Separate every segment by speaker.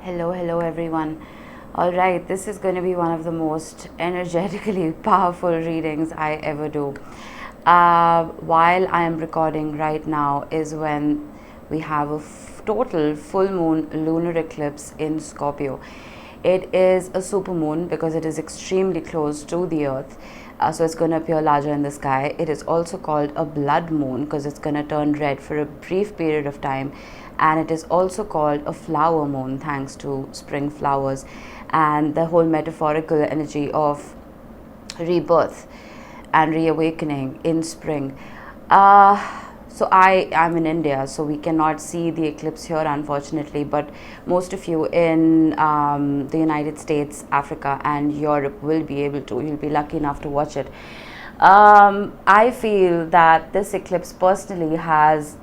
Speaker 1: Hello everyone. Alright, this is going to be one of the most energetically powerful readings I ever do. While I am recording right now is when we have a total full moon lunar eclipse in Scorpio. It is a supermoon because it is extremely close to the earth. So it's going to appear larger in the sky. It is also called a blood moon because it's going to turn red for a brief period of time. And it is also called a flower moon thanks to spring flowers and the whole metaphorical energy of rebirth and reawakening in spring. So I am in India, so we cannot see the eclipse here unfortunately, but most of you in the United States, Africa and Europe will be able to. You'll be lucky enough to watch it. I feel that this eclipse personally has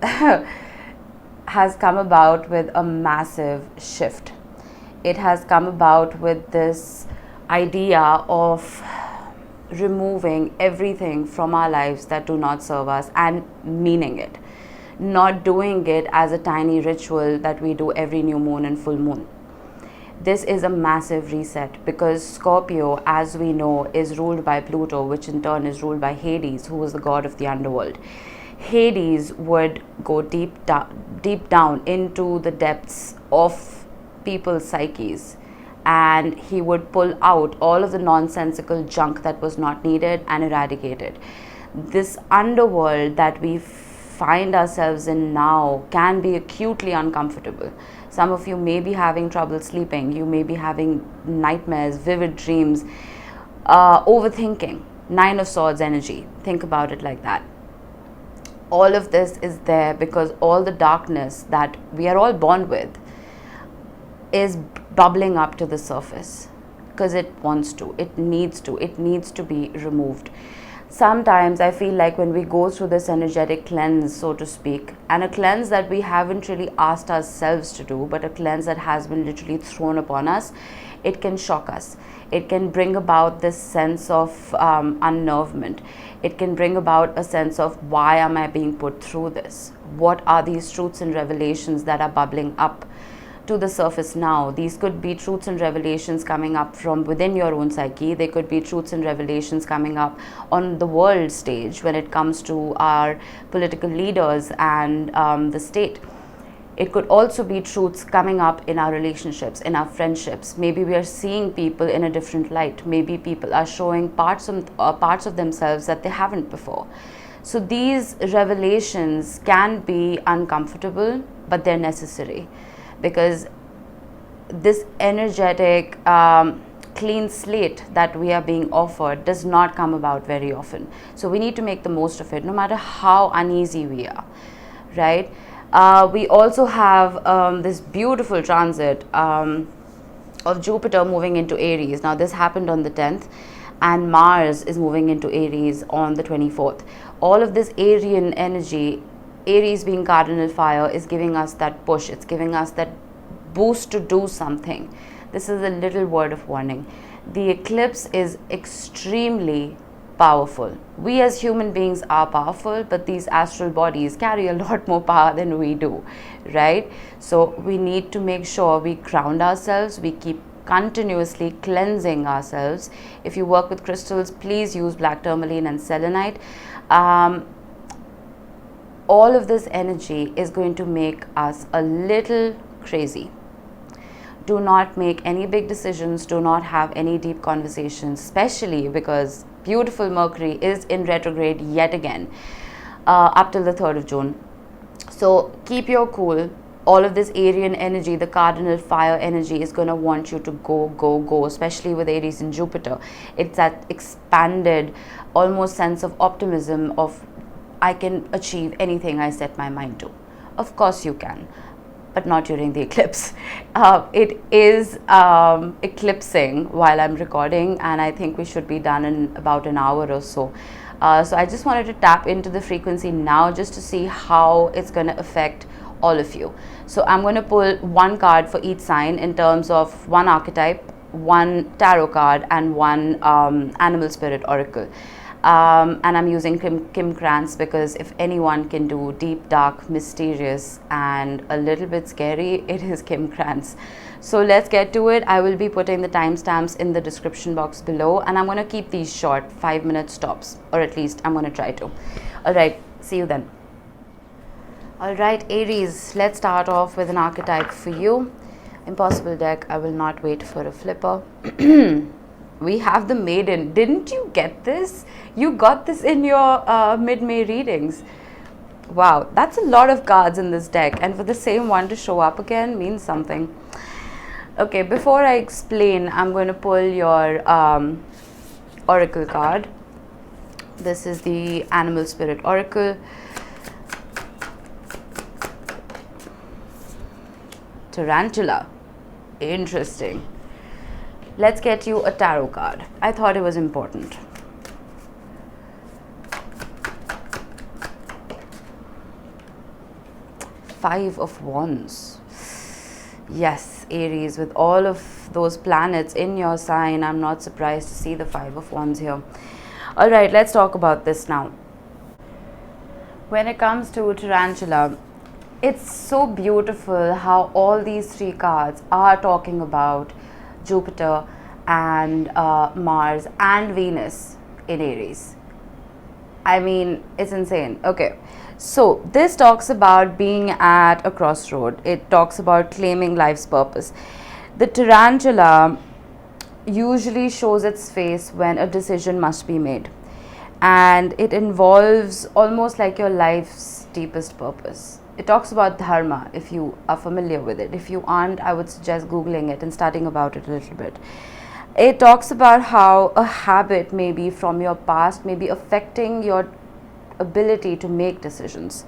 Speaker 1: has come about with a massive shift. It has come about with this idea of removing everything from our lives that do not serve us and meaning it, not doing it as a tiny ritual that we do every new moon and full moon. This is a massive reset because Scorpio, as we know, is ruled by Pluto, which in turn is ruled by Hades, who was the god of the underworld. Hades would go deep down into the depths of people's psyches, and he would pull out all of the nonsensical junk that was not needed and eradicate it. This underworld that we find ourselves in now can be acutely uncomfortable. Some of you may be having trouble sleeping. You may be having nightmares, vivid dreams, overthinking, Nine of Swords energy. Think about it like that. All of this is there because all the darkness that we are all born with is bubbling up to the surface because it wants to, it needs to be removed. Sometimes I feel like when we go through this energetic cleanse, so to speak, and a cleanse that we haven't really asked ourselves to do, but a cleanse that has been literally thrown upon us, it can shock us. It can bring about this sense of unnervement. It can bring about a sense of, why am I being put through this? What are these truths and revelations that are bubbling up to the surface now? These could be truths and revelations coming up from within your own psyche. They could be truths and revelations coming up on the world stage when it comes to our political leaders and the state. It could also be truths coming up in our relationships, in our friendships. Maybe we are seeing people in a different light. Maybe people are showing parts of themselves that they haven't before. So these revelations can be uncomfortable, but they're necessary, because this energetic clean slate that we are being offered does not come about very often. So we need to make the most of it, no matter how uneasy we are, right? We also have this beautiful transit of Jupiter moving into Aries. Now this happened on the 10th, and Mars is moving into Aries on the 24th. All of this Arian energy, Aries being cardinal fire, is giving us that push. It's giving us that boost to do something. This is a little word of warning. The eclipse is extremely powerful. We as human beings are powerful, but these astral bodies carry a lot more power than we do, right? So we need to make sure we ground ourselves. We keep continuously cleansing ourselves. If you work with crystals, please use black tourmaline and selenite. All of this energy is going to make us a little crazy. Do not make any big decisions. Do not have any deep conversations, especially because beautiful Mercury is in retrograde yet again up till the 3rd of June. So keep your cool. All of this Arian energy, the cardinal fire energy, is going to want you to go, especially with Aries and Jupiter. It's that expanded, almost sense of optimism of, I can achieve anything I set my mind to. Of course you can, but not during the eclipse. It is eclipsing while I'm recording, and I think we should be done in about an hour or so. So I just wanted to tap into the frequency now just to see how it's going to affect all of you. So I'm going to pull one card for each sign in terms of one archetype, one tarot card, and one animal spirit oracle. And I'm using Kim Krantz because if anyone can do deep, dark, mysterious, and a little bit scary, it is Kim Krantz. So let's get to it. I will be putting the timestamps in the description box below, and I'm going to keep these short, 5-minute stops, or at least I'm going to try to. All right, see you then. All right, Aries, let's start off with an archetype for you. Impossible deck. I will not wait for a flipper. We have the Maiden. Didn't you get this? You got this in your mid-May readings. Wow, that's a lot of cards in this deck, and for the same one to show up again means something. Okay, before I explain, I'm going to pull your oracle card. This is the Animal Spirit Oracle. Tarantula. Interesting. Let's get you a tarot card. I thought it was important. Five of Wands. Yes, Aries, with all of those planets in your sign, I'm not surprised to see the Five of Wands here. All right, let's talk about this now. When it comes to Tarantula, it's so beautiful how all these three cards are talking about Jupiter and Mars and Venus in Aries. I mean, it's insane. Okay, so this talks about being at a crossroad. It talks about claiming life's purpose. The tarantula usually shows its face when a decision must be made, and it involves almost like your life's deepest purpose. It talks about dharma, if you are familiar with it. If you aren't, I would suggest Googling it and studying about it a little bit. It talks about how a habit maybe from your past may be affecting your ability to make decisions.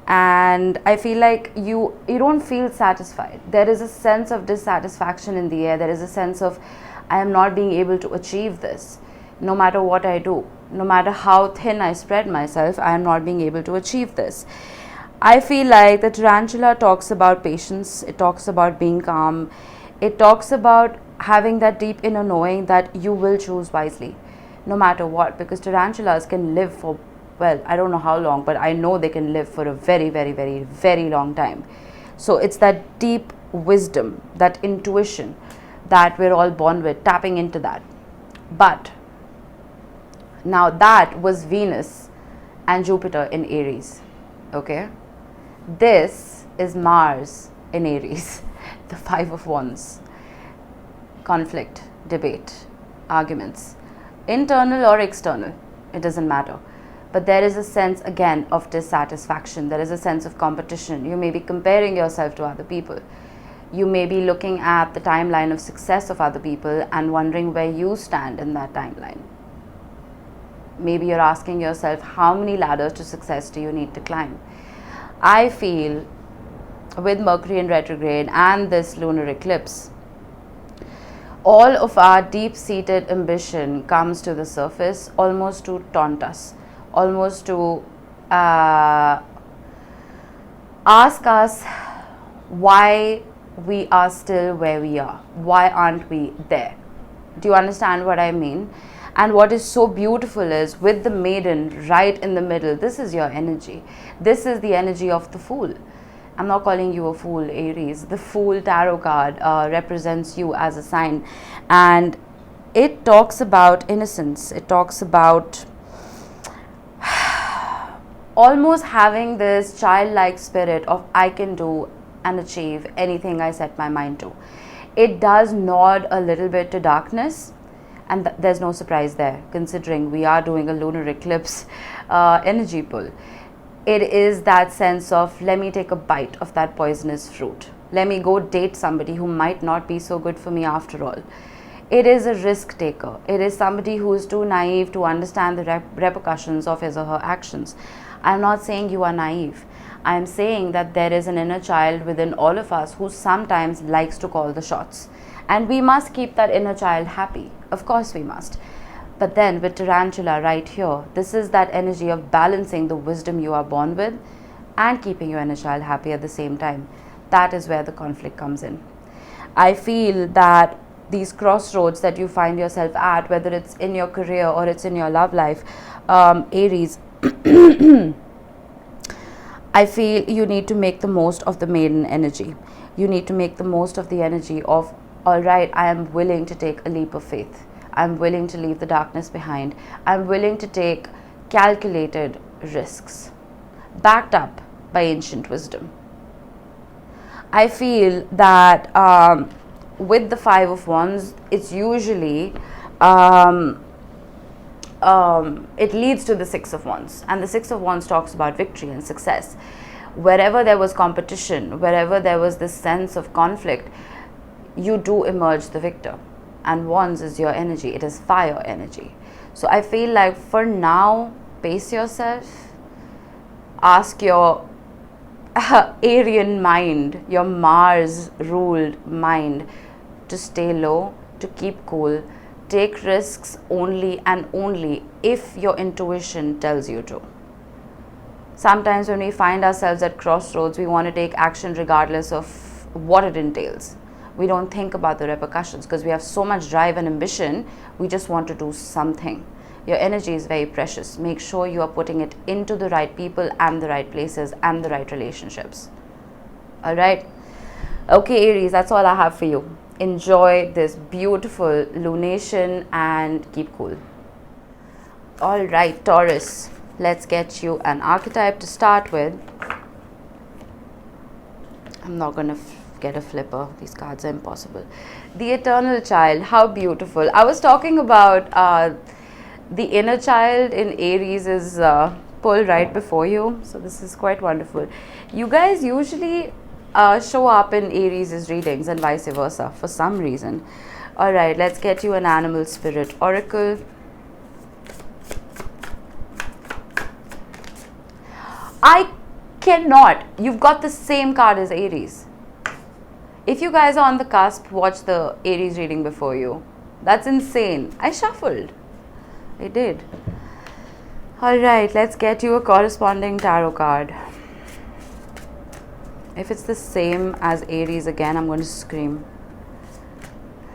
Speaker 1: And I feel like you don't feel satisfied. There is a sense of dissatisfaction in the air. There is a sense of, I am not being able to achieve this. No matter what I do, no matter how thin I spread myself, I am not being able to achieve this. I feel like the tarantula talks about patience. It talks about being calm. It talks about having that deep inner knowing that you will choose wisely, no matter what, because tarantulas can live for, well, I don't know how long, but I know they can live for a very, very, very, very long time. So it's that deep wisdom, that intuition that we're all born with, tapping into that. But now that was Venus and Jupiter in Aries, okay? This is Mars in Aries, the Five of Wands. Conflict, debate, arguments, internal or external, it doesn't matter. But there is a sense, again, of dissatisfaction. There is a sense of competition. You may be comparing yourself to other people. You may be looking at the timeline of success of other people and wondering where you stand in that timeline. Maybe you're asking yourself, how many ladders to success do you need to climb? I feel with Mercury in retrograde and this lunar eclipse, all of our deep-seated ambition comes to the surface, almost to taunt us, almost to ask us why we are still where we are. Why aren't we there? Do you understand what I mean? And what is so beautiful is with the maiden right in the middle, this is your energy. This is the energy of the Fool. I'm not calling you a fool, Aries. The Fool tarot card represents you as a sign. And it talks about innocence. It talks about almost having this childlike spirit of I can do and achieve anything I set my mind to. It does nod a little bit to darkness. And there's no surprise there, considering we are doing a lunar eclipse energy pull. It is that sense of, let me take a bite of that poisonous fruit. Let me go date somebody who might not be so good for me after all. It is a risk taker. It is somebody who is too naive to understand the repercussions of his or her actions. I'm not saying you are naive. I am saying that there is an inner child within all of us who sometimes likes to call the shots. And we must keep that inner child happy. Of course we must. But then with Tarantula right here, this is that energy of balancing the wisdom you are born with and keeping your inner child happy at the same time. That is where the conflict comes in. I feel that these crossroads that you find yourself at, whether it's in your career or it's in your love life, Aries, I feel you need to make the most of the maiden energy. You need to make the most of the energy of, all right, I am willing to take a leap of faith. I'm willing to leave the darkness behind. I'm willing to take calculated risks, backed up by ancient wisdom. I feel that with the Five of Wands, it's usually it leads to the Six of Wands, and the Six of Wands talks about victory and success. Wherever there was competition, wherever there was this sense of conflict, you do emerge the victor. And Wands is your energy, it is fire energy. So I feel like for now, pace yourself, ask your Aryan mind, your Mars ruled mind, to stay low, to keep cool. Take risks only and only if your intuition tells you to. Sometimes when we find ourselves at crossroads, we want to take action regardless of what it entails. We don't think about the repercussions because we have so much drive and ambition, we just want to do something. Your energy is very precious. Make sure you are putting it into the right people and the right places and the right relationships. All right. Okay, Aries, that's all I have for you. Enjoy this beautiful lunation and keep cool. All right, Taurus, let's get you an archetype to start with. I'm not going to get a flipper. These cards are impossible. The Eternal Child, how beautiful. I was talking about the inner child in Aries is pulled right before you. So this is quite wonderful. You guys usually show up in Aries' readings and vice versa for some reason. All right, let's get you an animal spirit oracle. I cannot. You've got the same card as Aries. If you guys are on the cusp, watch the Aries reading before you. That's insane. I shuffled. I did. All right, let's get you a corresponding tarot card. If it's the same as Aries again, I'm going to scream.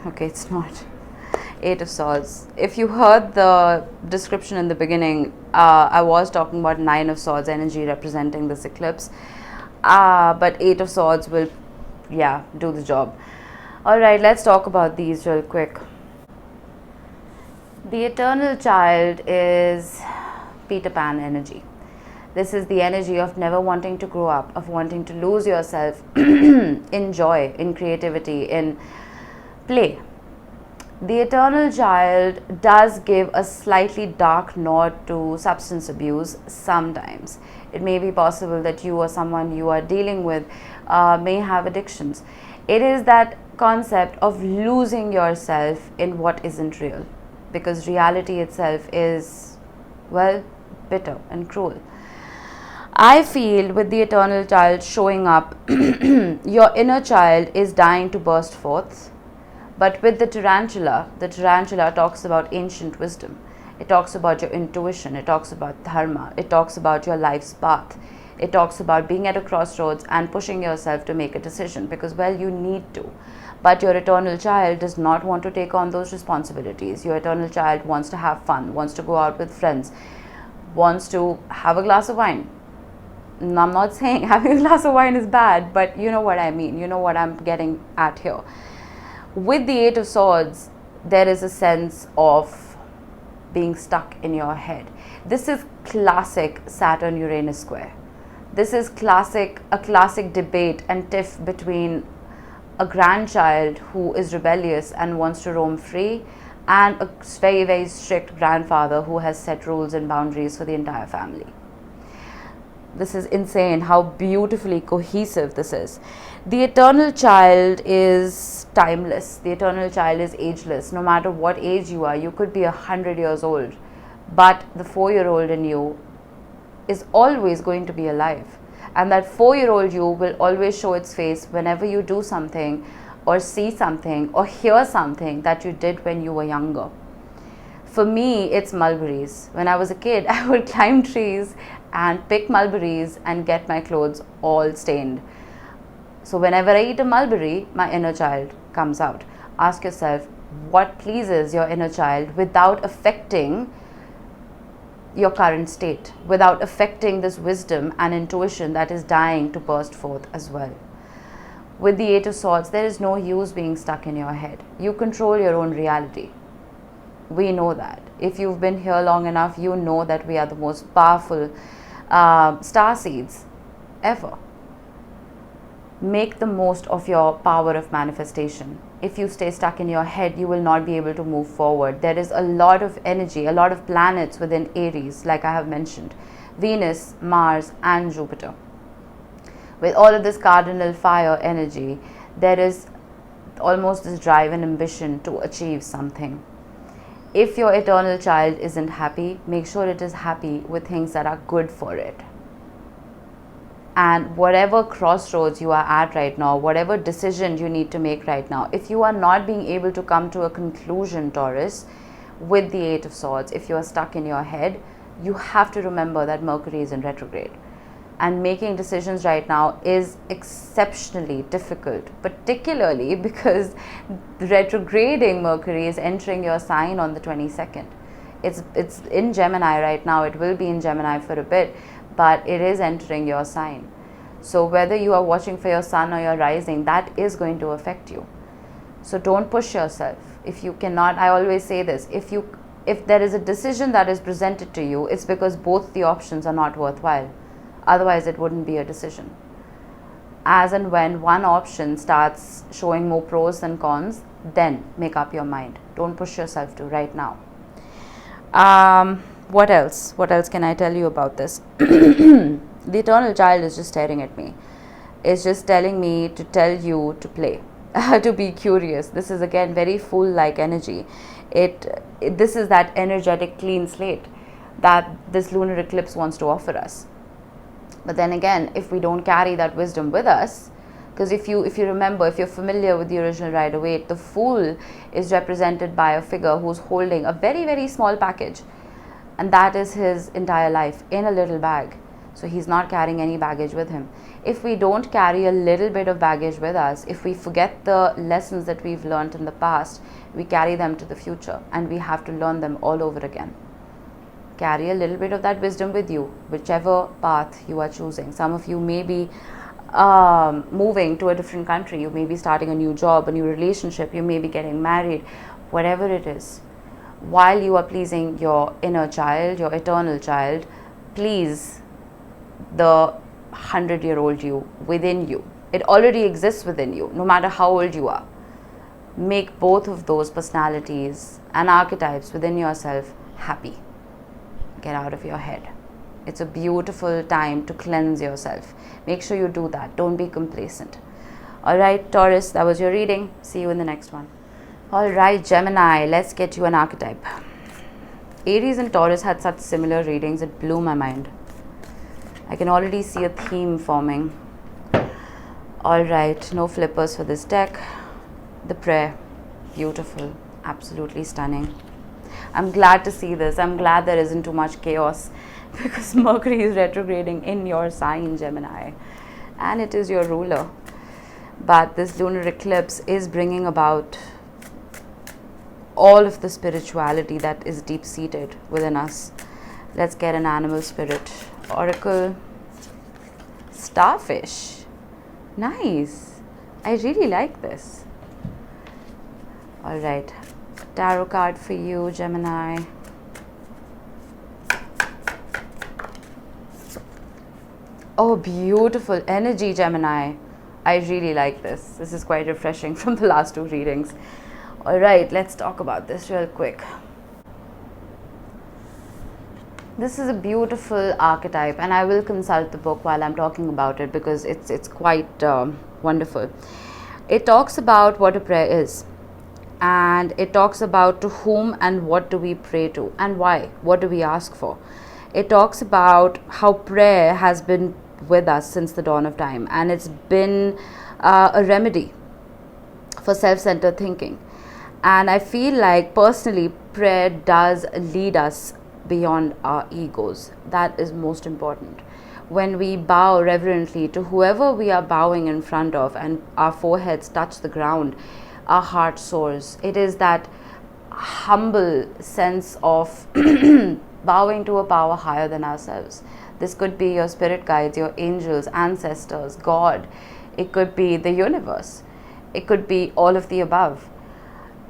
Speaker 1: Okay, it's not. Eight of Swords. If you heard the description in the beginning, I was talking about Nine of Swords energy representing this eclipse. But Eight of Swords will, yeah, do the job. All right, let's talk about these real quick. The Eternal Child is Peter Pan energy. This is the energy of never wanting to grow up, of wanting to lose yourself in joy, in creativity, in play. The Eternal Child does give a slightly dark nod to substance abuse sometimes. It may be possible that you or someone you are dealing with may have addictions. It is that concept of losing yourself in what isn't real, because reality itself is, well, bitter and cruel. I feel with the Eternal Child showing up, your inner child is dying to burst forth. But with the tarantula talks about ancient wisdom. It talks about your intuition. It talks about dharma. It talks about your life's path. It talks about being at a crossroads and pushing yourself to make a decision because, well, you need to. But your eternal child does not want to take on those responsibilities. Your eternal child wants to have fun, wants to go out with friends, wants to have a glass of wine. And I'm not saying having a glass of wine is bad, but you know what I mean. You know what I'm getting at here. With the Eight of Swords, there is a sense of being stuck in your head. This is classic Saturn-Uranus square. This is a classic debate and tiff between a grandchild who is rebellious and wants to roam free and a very, very strict grandfather who has set rules and boundaries for the entire family. This is insane how beautifully cohesive this is. The eternal child is timeless. The eternal child is ageless. No matter what age you are, you could be 100 years old, but the 4-year-old in you is always going to be alive. And that 4-year-old you will always show its face whenever you do something or see something or hear something that you did when you were younger. For me, it's mulberries. When I was a kid, I would climb trees and pick mulberries and get my clothes all stained. So whenever I eat a mulberry, my inner child comes out. Ask yourself what pleases your inner child without affecting your current state, without affecting this wisdom and intuition that is dying to burst forth as well. With the Eight of Swords, there is no use being stuck in your head. You control your own reality. We know that. If you've been here long enough, you know that we are the most powerful star seeds ever. Make the most of your power of manifestation. If you stay stuck in your head, you will not be able to move forward. There is a lot of energy, a lot of planets within Aries, like I have mentioned. Venus, Mars and Jupiter. With all of this cardinal fire energy, there is almost this drive and ambition to achieve something. If your eternal child isn't happy, make sure it is happy with things that are good for it. And whatever crossroads you are at right now, whatever decision you need to make right now, if you are not being able to come to a conclusion, Taurus, with the Eight of Swords, if you are stuck in your head, you have to remember that Mercury is in retrograde. And making decisions right now is exceptionally difficult, particularly because retrograding Mercury is entering your sign on the 22nd. It's in Gemini right now. It will be in Gemini for a bit, but it is entering your sign. So whether you are watching for your sun or your rising, that is going to affect you. So don't push yourself. If you cannot, I always say this, if there is a decision that is presented to you, it's because both the options are not worthwhile. Otherwise, it wouldn't be a decision. As and when one option starts showing more pros than cons, then make up your mind. Don't push yourself to right now. What else? What else can I tell you about this? The eternal child is just staring at me. It's just telling me to tell you to play, to be curious. This is again very Fool-like energy. This is that energetic clean slate that this lunar eclipse wants to offer us. But then again, if we don't carry that wisdom with us, because if you remember, if you're familiar with the original Rider-Waite, the Fool is represented by a figure who's holding a very, very small package. And that is his entire life in a little bag. So he's not carrying any baggage with him. If we don't carry a little bit of baggage with us, if we forget the lessons that we've learned in the past, we carry them to the future and we have to learn them all over again. Carry a little bit of that wisdom with you, whichever path you are choosing. Some of you may be moving to a different country. You may be starting a new job, a new relationship. You may be getting married, whatever it is. While you are pleasing your inner child, your eternal child, please the 100-year-old you within you. It already exists within you, no matter how old you are. Make both of those personalities and archetypes within yourself happy. Get out of your head. It's a beautiful time to cleanse yourself. Make sure you do that. Don't be complacent. Alright, Taurus, that was your reading. See you in the next one. Alright, Gemini, let's get you an archetype. Aries and Taurus had such similar readings, it blew my mind. I can already see a theme forming. Alright, no flippers for this deck. The prayer, beautiful, absolutely stunning. I'm glad to see this. I'm glad there isn't too much chaos because Mercury is retrograding in your sign, Gemini, and it is your ruler. But this lunar eclipse is bringing about all of the spirituality that is deep-seated within us. Let's get an animal spirit. Oracle, starfish. Nice. I really like this. All right. Tarot card for you, Gemini. Oh, beautiful energy, Gemini. I really like this. This is quite refreshing from the last two readings. All right, let's talk about this real quick. This is a beautiful archetype, and I will consult the book while I'm talking about it because it's quite wonderful. It talks about what a prayer is. And it talks about to whom and what do we pray to and why, what do we ask for. It talks about how prayer has been with us since the dawn of time, and it's been a remedy for self-centered thinking. And I feel like personally prayer does lead us beyond our egos. That is most important. When we bow reverently to whoever we are bowing in front of and our foreheads touch the ground, our heart soars. It is that humble sense of bowing to a power higher than ourselves. This could be your spirit guides, your angels, ancestors, God. It could be the universe. It could be all of the above.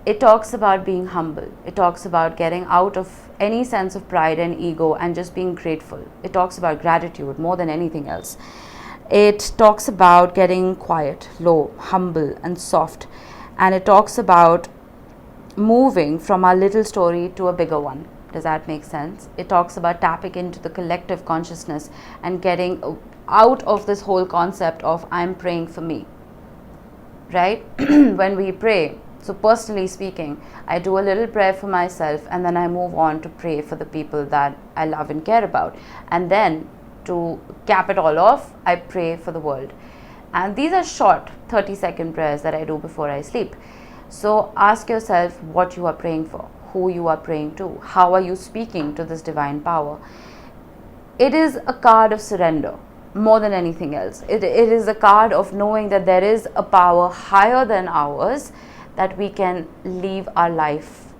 Speaker 1: It talks about being humble. It talks about getting out of any sense of pride and ego and just being grateful. It talks about gratitude more than anything else. It talks about getting quiet, low, humble, and soft. And it talks about moving from our little story to a bigger one. Does that make sense? It talks about tapping into the collective consciousness and getting out of this whole concept of I'm praying for me. Right? When we pray, so personally speaking, I do a little prayer for myself and then I move on to pray for the people that I love and care about. And then to cap it all off, I pray for the world. And these are short 30-second prayers that I do before I sleep. So ask yourself what you are praying for, who you are praying to, how are you speaking to this divine power. It is a card of surrender more than anything else. It is a card of knowing that there is a power higher than ours that we can leave our life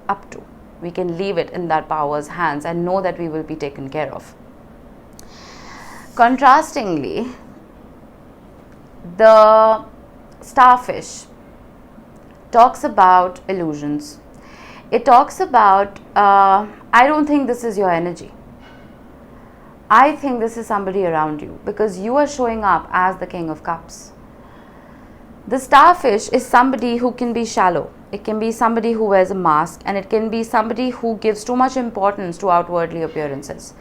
Speaker 1: up to. We can leave it in that power's hands and know that we will be taken care of. Contrastingly, the starfish talks about illusions. It talks about, I don't think this is your energy. I think this is somebody around you because you are showing up as the King of Cups. The starfish is somebody who can be shallow. It can be somebody who wears a mask, and it can be somebody who gives too much importance to outwardly appearances.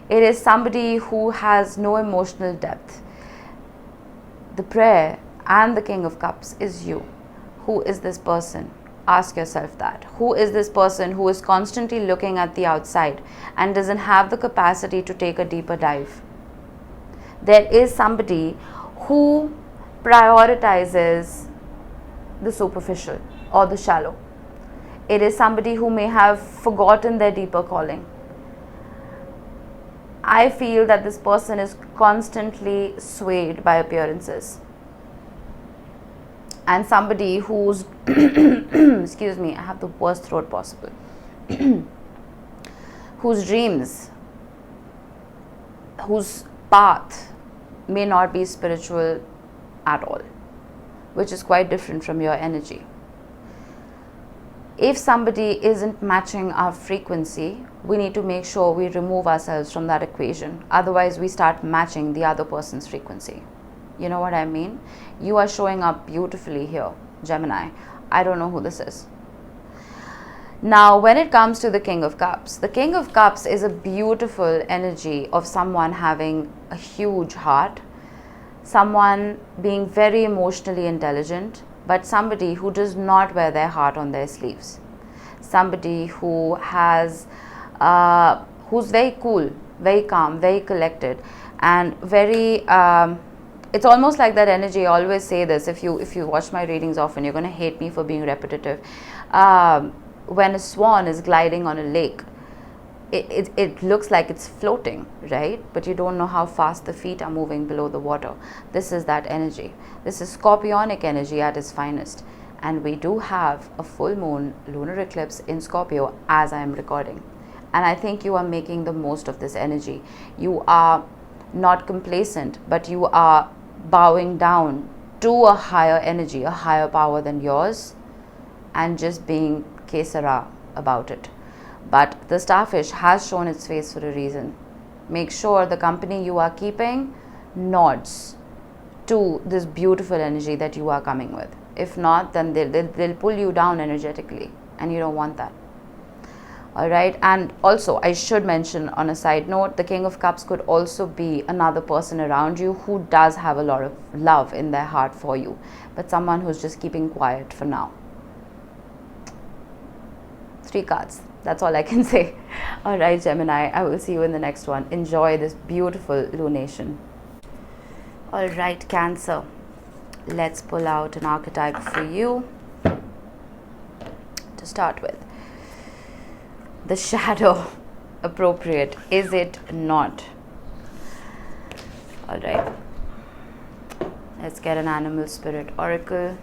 Speaker 1: It is somebody who has no emotional depth. The prayer and the King of Cups is you. Who is this person? Ask yourself that. Who is this person who is constantly looking at the outside and doesn't have the capacity to take a deeper dive? There is somebody who prioritizes the superficial or the shallow. It is somebody who may have forgotten their deeper calling. I feel that this person is constantly swayed by appearances. And somebody who's, excuse me, I have the worst throat possible, whose dreams, whose path may not be spiritual at all, which is quite different from your energy. If somebody isn't matching our frequency, we need to make sure we remove ourselves from that equation. Otherwise, we start matching the other person's frequency. You know what I mean? You are showing up beautifully here, Gemini. I don't know who this is. Now, when it comes to the King of Cups is a beautiful energy of someone having a huge heart, someone being very emotionally intelligent, but somebody who does not wear their heart on their sleeves. Somebody who has, who's very cool, very calm, very collected, and very, it's almost like that energy. I always say this, if you watch my readings often, you're going to hate me for being repetitive. When a swan is gliding on a lake, it looks like it's floating, right? But you don't know how fast the feet are moving below the water. This is that energy. This is scorpionic energy at its finest. And we do have a full moon lunar eclipse in Scorpio as I am recording. And I think you are making the most of this energy. You are not complacent, but you are bowing down to a higher energy, a higher power than yours, and just being que sera about it. But the starfish has shown its face for a reason. Make sure the company you are keeping nods to this beautiful energy that you are coming with. If not, then they'll pull you down energetically, and you don't want that. All right. And also, I should mention on a side note, the King of Cups could also be another person around you who does have a lot of love in their heart for you, but someone who's just keeping quiet for now. 3 cards. That's all I can say. All right, Gemini, I will see you in the next one. Enjoy this beautiful lunation. All right, Cancer. Let's pull out an archetype for you to start with. The shadow. Appropriate. Is it not? All right. Let's get an animal spirit oracle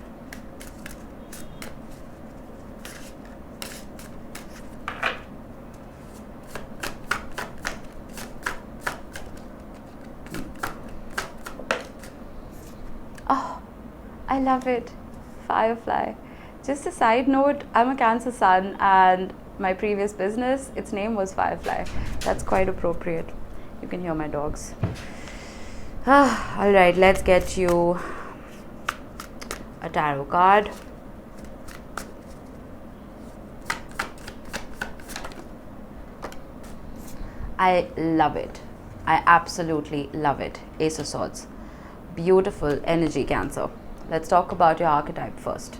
Speaker 1: I love it. Firefly. Just a side note, I'm a Cancer sun and my previous business, its name was Firefly. That's quite appropriate. You can hear my dogs. Alright, let's get you a tarot card. I love it. I absolutely love it. Ace of Swords. Beautiful energy, Cancer. Let's talk about your archetype first.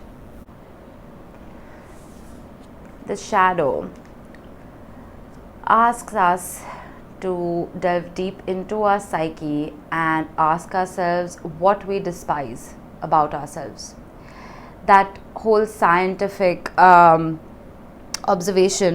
Speaker 1: The shadow asks us to delve deep into our psyche and ask ourselves what we despise about ourselves. That whole scientific observation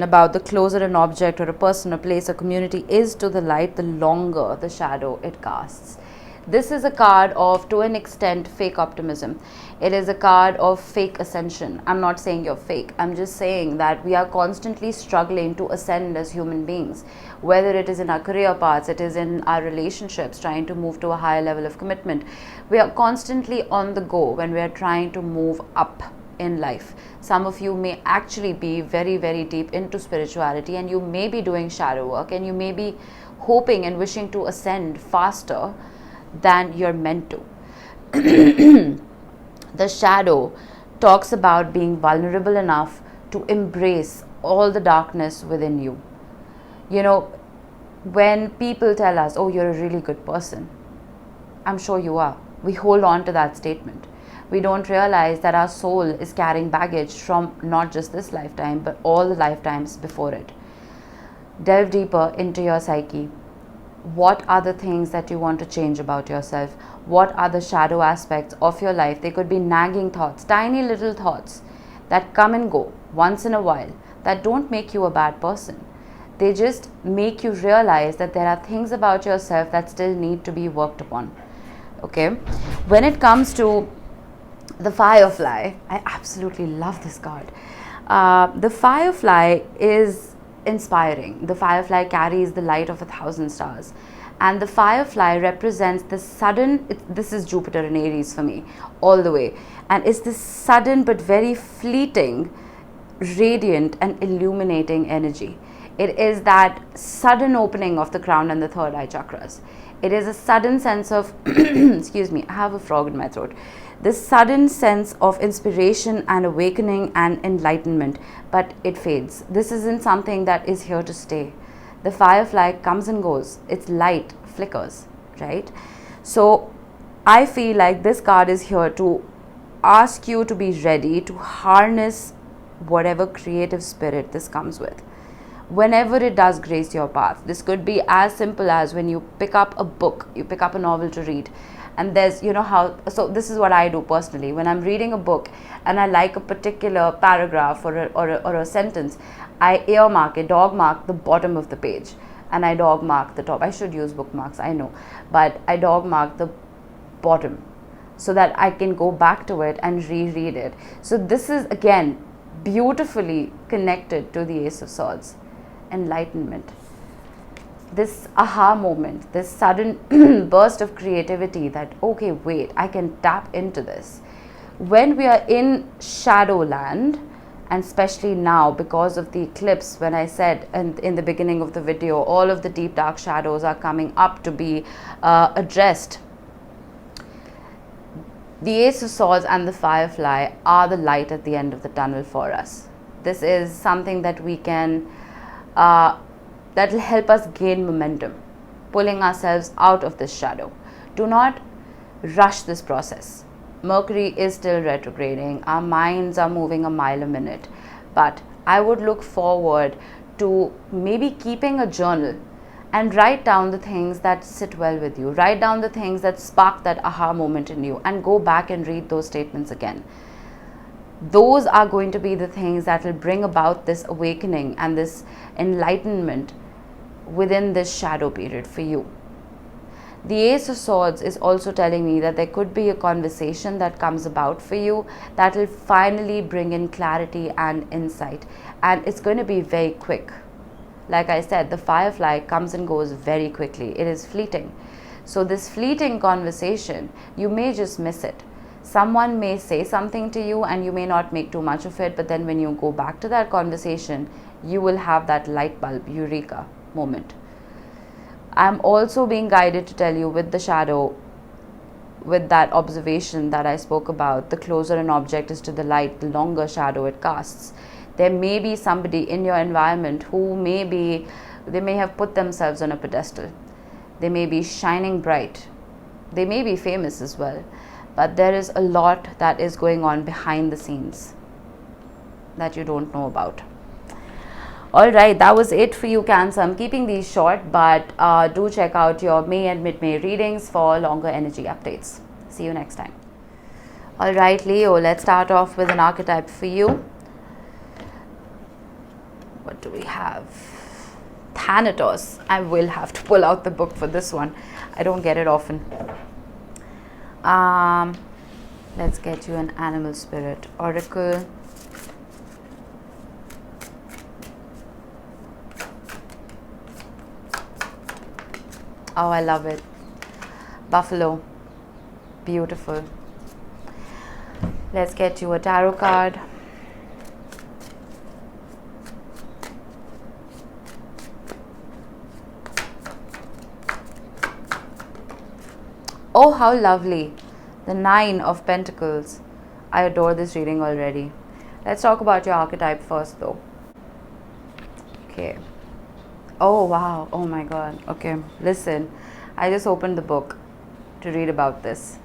Speaker 1: about the closer an object or a person, a place, a community is to the light, the longer the shadow it casts. This is a card of, to an extent, fake optimism. It is a card of fake ascension. I'm not saying you're fake. I'm just saying that we are constantly struggling to ascend as human beings. Whether it is in our career paths, it is in our relationships, trying to move to a higher level of commitment. We are constantly on the go when we are trying to move up in life. Some of you may actually be very, very deep into spirituality, and you may be doing shadow work, and you may be hoping and wishing to ascend faster than you're meant to. The shadow talks about being vulnerable enough to embrace all the darkness within you. You know, when people tell us, oh, you're a really good person, I'm sure you are. We hold on to that statement. We don't realize that our soul is carrying baggage from not just this lifetime, but all the lifetimes before it. Delve deeper into your psyche. What are the things that you want to change about yourself? What are the shadow aspects of your life? They could be nagging thoughts, tiny little thoughts that come and go once in a while, that don't make you a bad person. They just make you realize that there are things about yourself that still need to be worked upon. Okay? When it comes to the Firefly, I absolutely love this card. The Firefly is inspiring. The Firefly carries the light of 1,000 stars, and the Firefly represents the sudden, this is Jupiter in Aries for me all the way, and it's this sudden but very fleeting, radiant and illuminating energy. It is that sudden opening of the crown and the third eye chakras. It is a sudden sense of excuse me, I have a frog in my throat. This sudden sense of inspiration and awakening and enlightenment, but it fades. This isn't something that is here to stay. The Firefly comes and goes. Its light flickers, right? So I feel like this card is here to ask you to be ready to harness whatever creative spirit this comes with. Whenever it does grace your path. This could be as simple as when you pick up a book, you pick up a novel to read, and there's, you know how, so this is what I do personally. When I'm reading a book and I like a particular paragraph or a sentence, I earmark it, dog mark the bottom of the page, and I dog mark the top. I should use bookmarks, I know, but I dog mark the bottom so that I can go back to it and reread it. So this is again beautifully connected to the Ace of Swords. Enlightenment, this aha moment, this sudden burst of creativity that, okay, wait, I can tap into this. When we are in shadowland, and especially now because of the eclipse, when I said in the beginning of the video, all of the deep dark shadows are coming up to be addressed. The Ace of Swords and the Firefly are the light at the end of the tunnel for us. This is something that we can that will help us gain momentum, pulling ourselves out of this shadow. Do not rush this process. Mercury is still retrograding. Our minds are moving a mile a minute. But I would look forward to maybe keeping a journal and write down the things that sit well with you. Write down the things that spark that aha moment in you, and go back and read those statements again. Those are going to be the things that will bring about this awakening and this enlightenment within this shadow period for you. The Ace of Swords is also telling me that there could be a conversation that comes about for you that will finally bring in clarity and insight, and it's going to be very quick. Like I said, the Firefly comes and goes very quickly. It is fleeting. So this fleeting conversation, you may just miss it. Someone may say something to you and you may not make too much of it, but then when you go back to that conversation, you will have that light bulb, eureka moment. I'm also being guided to tell you with the shadow, with that observation that I spoke about, the closer an object is to the light, the longer shadow it casts. There may be somebody in your environment who they may have put themselves on a pedestal. They may be shining bright. They may be famous as well. But there is a lot that is going on behind the scenes that you don't know about. Alright, that was it for you, Cancer. I'm keeping these short, but do check out your May and mid-May readings for longer energy updates. See you next time. Alright, Leo, let's start off with an archetype for you. What do we have? Thanatos. I will have to pull out the book for this one. I don't get it often. Let's get you an animal spirit oracle. Oh, I love it. Buffalo. Beautiful. Let's get you a tarot card. Oh, how lovely. The 9 of Pentacles. I adore this reading already. Let's talk about your archetype first though. Okay. Oh, wow. Oh my God. Okay. Listen, I just opened the book to read about this.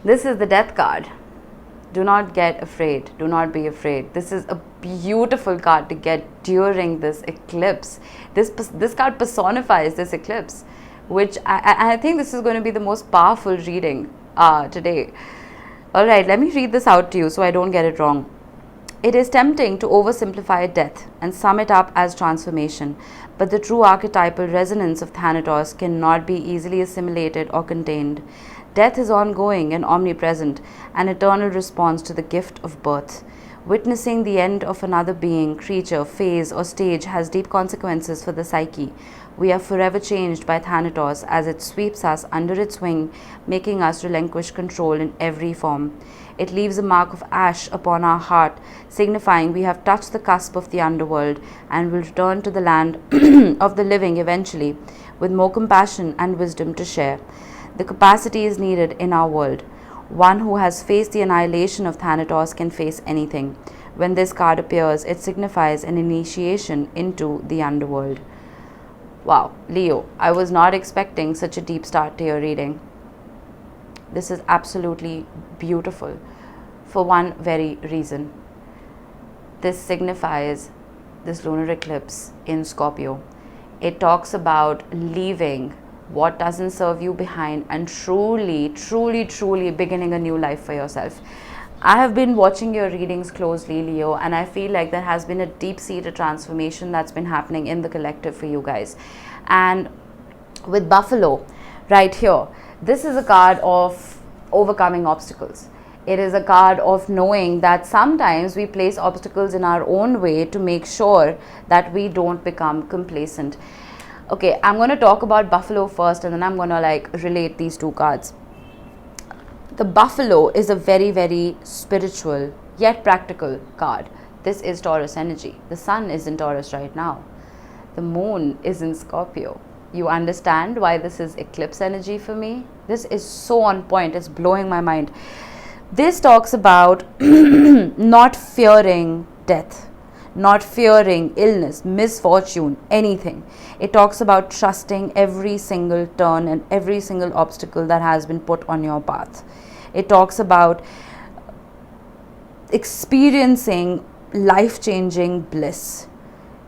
Speaker 1: This is the Death card. Do not get afraid. Do not be afraid. This is a beautiful card to get during this eclipse. This card personifies this eclipse, which I think this is going to be the most powerful reading today. Alright, let me read this out to you so I don't get it wrong. It is tempting to oversimplify death and sum it up as transformation, but the true archetypal resonance of Thanatos cannot be easily assimilated or contained. Death is ongoing and omnipresent, an eternal response to the gift of birth. Witnessing the end of another being, creature, phase, or stage has deep consequences for the psyche. We are forever changed by Thanatos as it sweeps us under its wing, making us relinquish control in every form. It leaves a mark of ash upon our heart, signifying we have touched the cusp of the underworld and will return to the land of the living eventually, with more compassion and wisdom to share. The capacity is needed in our world. One who has faced the annihilation of Thanatos can face anything. When this card appears, it signifies an initiation into the underworld. Wow, Leo, I was not expecting such a deep start to your reading. This is absolutely beautiful for one very reason. This signifies this lunar eclipse in Scorpio. It talks about leaving what doesn't serve you behind and truly beginning a new life for yourself. I have been watching your readings closely, Leo, and I feel like there has been a deep-seated transformation that's been happening in the collective for you guys. And with Buffalo right here, this is a card of overcoming obstacles. It is a card of knowing that sometimes we place obstacles in our own way to make sure that we don't become complacent. Okay, I'm going to talk about Buffalo first and then I'm going to relate these two cards. The Buffalo is a very spiritual yet practical card. This is Taurus energy. The sun is in Taurus right now. The moon is in Scorpio. You understand why this is eclipse energy for me? This is so on point. It's blowing my mind. This talks about not fearing death, not fearing illness, misfortune, anything. It talks about trusting every single turn and every single obstacle that has been put on your path. It talks about experiencing life-changing bliss.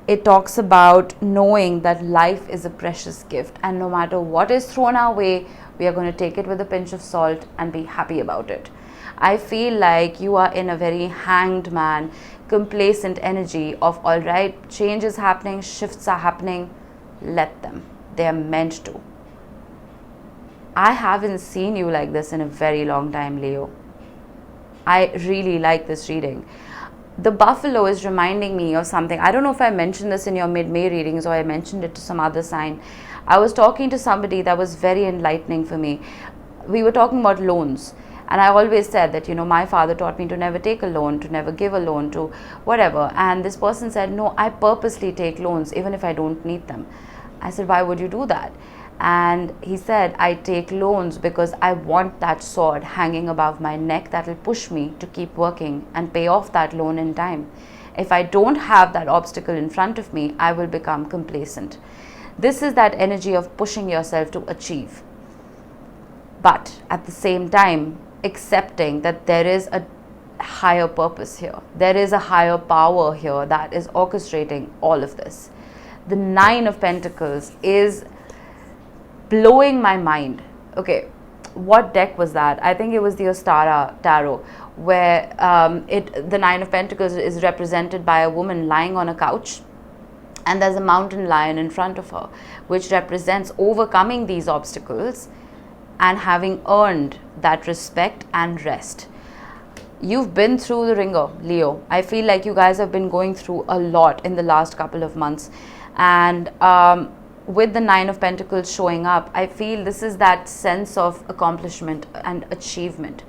Speaker 1: It talks about knowing that life is a precious gift and no matter what is thrown our way, we are going to take it with a pinch of salt and be happy about it. I feel like you are in a very hanged man, complacent energy of all right, change is happening, shifts are happening, let them. They are meant to. I haven't seen you like this in a very long time, Leo. I really like this reading. The Buffalo is reminding me of something. I don't know if I mentioned this in your mid-May readings or I mentioned it to some other sign. I was talking to somebody that was very enlightening for me. We were talking about loans. And I always said that, you know, my father taught me to never take a loan, to never give a loan, to whatever. And this person said, no, I purposely take loans even if I don't need them. I said, why would you do that? And he said, I take loans because I want that sword hanging above my neck that will push me to keep working and pay off that loan in time. If I don't have that obstacle in front of me, I will become complacent. This is that energy of pushing yourself to achieve. But at the same time, accepting that there is a higher purpose here. There is a higher power here that is orchestrating all of this. The 9 of Pentacles is blowing my mind. Okay, what deck was that? I think it was the Ostara Tarot, where the 9 of Pentacles is represented by a woman lying on a couch, and there's a mountain lion in front of her, which represents overcoming these obstacles and having earned that respect and rest. You've been through the ringer, Leo. I feel like you guys have been going through a lot in the last couple of months. And with the 9 of Pentacles showing up, I feel this is that sense of accomplishment and achievement.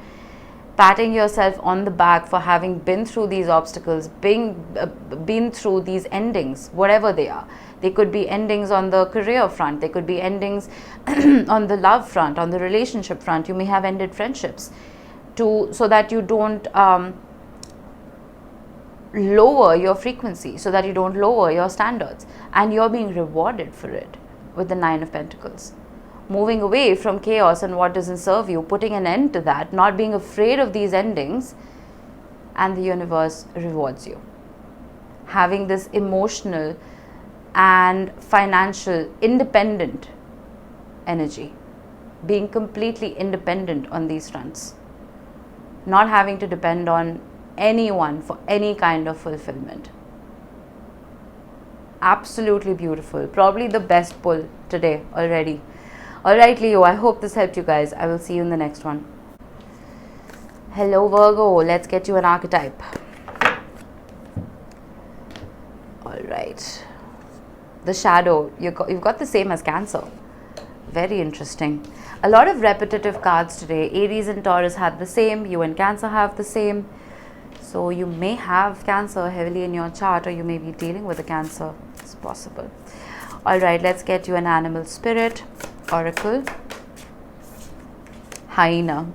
Speaker 1: Patting yourself on the back for having been through these obstacles, been through these endings, whatever they are. They could be endings on the career front. They could be endings on the love front, on the relationship front. You may have ended friendships so that you don't lower your frequency, so that you don't lower your standards, and you're being rewarded for it with the 9 of Pentacles. Moving away from chaos and what doesn't serve you, putting an end to that, not being afraid of these endings, and the universe rewards you. Having this emotional and financial independent energy, being completely independent on these fronts, not having to depend on anyone for any kind of fulfillment. Absolutely beautiful. Probably the best pull today already. Alright, Leo, I hope this helped you guys. I will see you in the next one. Hello, Virgo. Let's get you an archetype. Alright. The shadow. You've got the same as Cancer. Very interesting. A lot of repetitive cards today. Aries and Taurus had the same. You and Cancer have the same. So you may have Cancer heavily in your chart, or you may be dealing with a Cancer. It's possible. Alright, let's get you an animal spirit. Oracle. Hyena.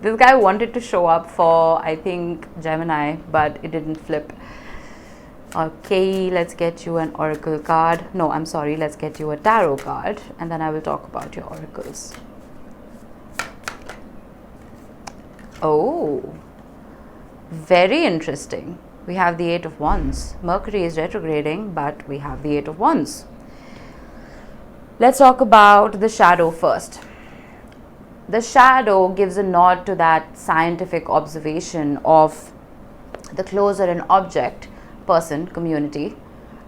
Speaker 1: This guy wanted to show up for, I think, Gemini, but it didn't flip. Okay, let's get you an oracle card. No, I'm sorry, let's get you a tarot card, and then I will talk about your oracles. Oh, very interesting. We have the 8 of Wands. Mercury is retrograding, but we have the 8 of Wands. Let's talk about the shadow first. The shadow gives a nod to that scientific observation of the closer an object, person, community,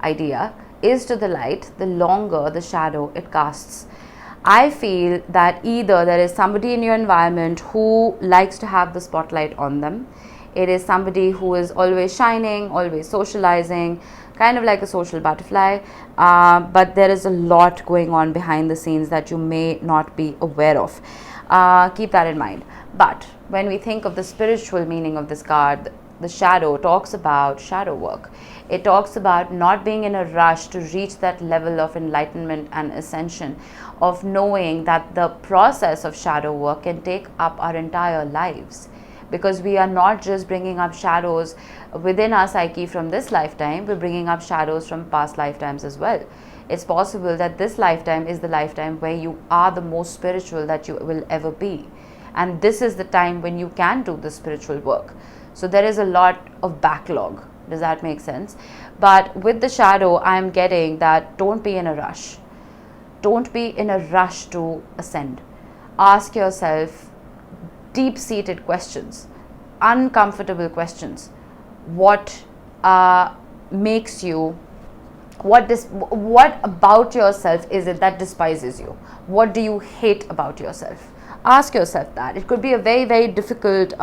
Speaker 1: idea is to the light, the longer the shadow it casts. I feel that either there is somebody in your environment who likes to have the spotlight on them. It is somebody who is always shining, always socializing, kind of like a social butterfly, but there is a lot going on behind the scenes that you may not be aware of. Keep that in mind. But when we think of the spiritual meaning of this card, the shadow talks about shadow work. It talks about not being in a rush to reach that level of enlightenment and ascension, of knowing that the process of shadow work can take up our entire lives. Because we are not just bringing up shadows within our psyche from this lifetime, we're bringing up shadows from past lifetimes as well. It's possible that this lifetime is the lifetime where you are the most spiritual that you will ever be. And this is the time when you can do the spiritual work. So there is a lot of backlog. Does that make sense? But with the shadow, I'm getting that don't be in a rush. Don't be in a rush to ascend. Ask yourself deep-seated questions, uncomfortable questions. What makes you, what about yourself is it that despises you? What do you hate about yourself? Ask yourself that. It could be a very, very difficult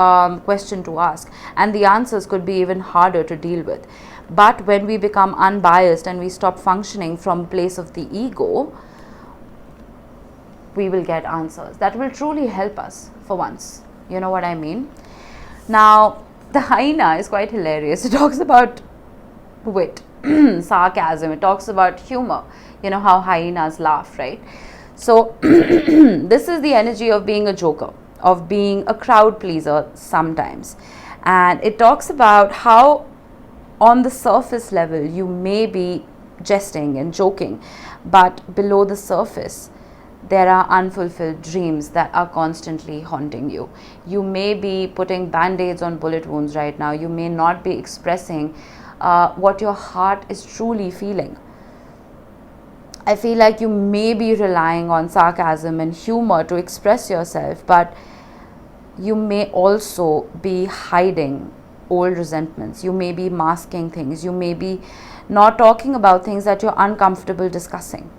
Speaker 1: question to ask, and the answers could be even harder to deal with. But when we become unbiased and we stop functioning from a place of the ego, we will get answers that will truly help us for once. You know what I mean? Now, the hyena is quite hilarious. It talks about wit, sarcasm. It talks about humor. You know how hyenas laugh, right? So, this is the energy of being a joker, of being a crowd pleaser sometimes. And it talks about how on the surface level you may be jesting and joking, but below the surface there are unfulfilled dreams that are constantly haunting you. You may be putting band-aids on bullet wounds right now. You may not be expressing what your heart is truly feeling. I feel like you may be relying on sarcasm and humor to express yourself, but you may also be hiding old resentments. You may be masking things. You may be not talking about things that you're uncomfortable discussing.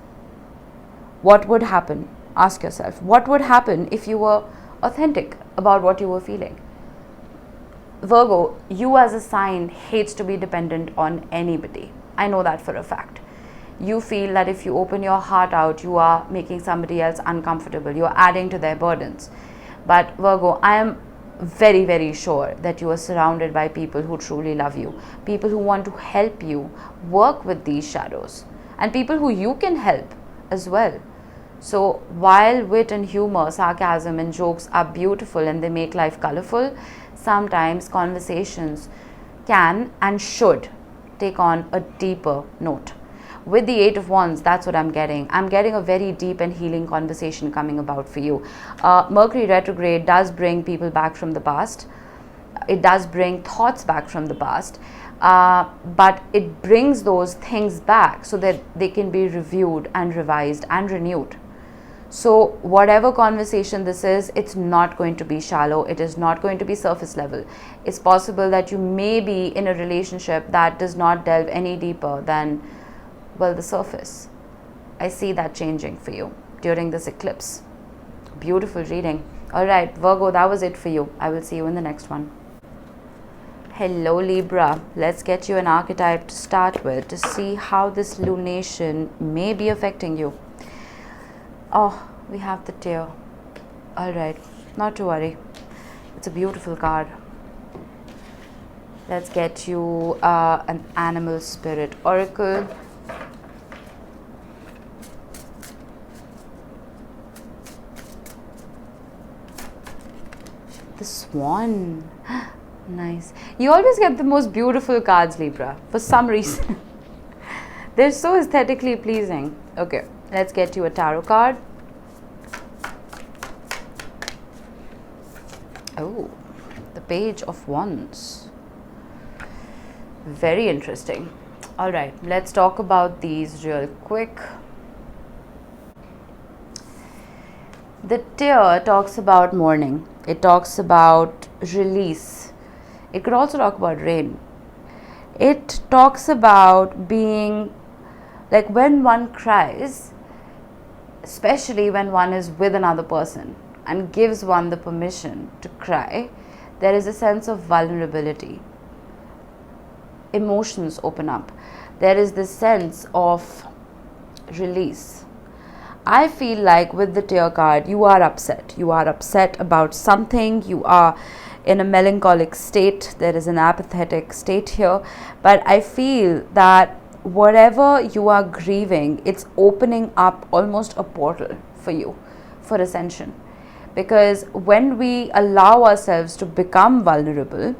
Speaker 1: What would happen? Ask yourself, what would happen if you were authentic about what you were feeling? Virgo, you as a sign hates to be dependent on anybody. I know that for a fact. You feel that if you open your heart out, you are making somebody else uncomfortable. You're adding to their burdens. But Virgo, I am very, very sure that you are surrounded by people who truly love you, people who want to help you work with these shadows, and people who you can help as well. So while wit and humor, sarcasm and jokes are beautiful and they make life colorful, sometimes conversations can and should take on a deeper note. With the 8 of Wands, that's what I'm getting. I'm getting a very deep and healing conversation coming about for you. Mercury retrograde does bring people back from the past. It does bring thoughts back from the past. But it brings those things back so that they can be reviewed and revised and renewed. So whatever conversation this is, it's not going to be shallow. It is not going to be surface level. It's possible that you may be in a relationship that does not delve any deeper than, well, the surface. I see that changing for you during this eclipse. Beautiful reading. All right, Virgo, that was it for you. I will see you in the next one. Hello, Libra. Let's get you an archetype to start with to see how this lunation may be affecting you. Oh, we have the tear. All right, not to worry. It's a beautiful card. Let's get you an animal spirit oracle. The swan. Nice. You always get the most beautiful cards, Libra, for some reason. They're so aesthetically pleasing. Okay, let's get you a tarot card. Oh, the Page of Wands. Very interesting. All right, let's talk about these real quick. The tear talks about mourning. It talks about release. It could also talk about rain. It talks about being like when one cries, especially when one is with another person and gives one the permission to cry, there is a sense of vulnerability. Emotions open up. There is this sense of release. I feel like with the tear card, you are upset. You are upset about something. You are in a melancholic state. There is an apathetic state here. But I feel that whatever you are grieving, it's opening up almost a portal for you, for ascension. Because when we allow ourselves to become vulnerable,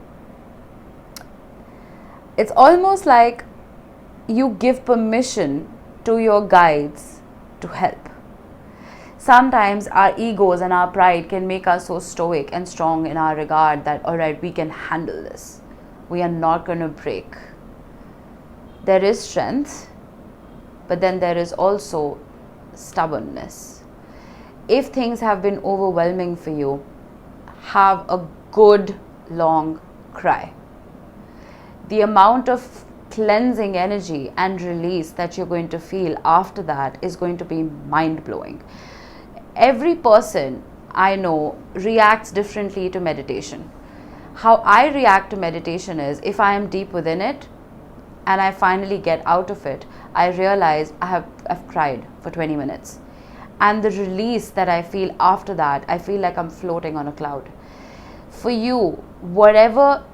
Speaker 1: it's almost like you give permission to your guides to help. Sometimes our egos and our pride can make us so stoic and strong in our regard that, all right, we can handle this. We are not going to break. There is strength, but then there is also stubbornness. If things have been overwhelming for you, have a good long cry. The amount of cleansing energy and release that you're going to feel after that is going to be mind-blowing. Every person I know reacts differently to meditation. How I react to meditation is, if I am deep within it and I finally get out of it, I realize I've cried for 20 minutes. and the release that I feel after that, I feel like I'm floating on a cloud. For you, whatever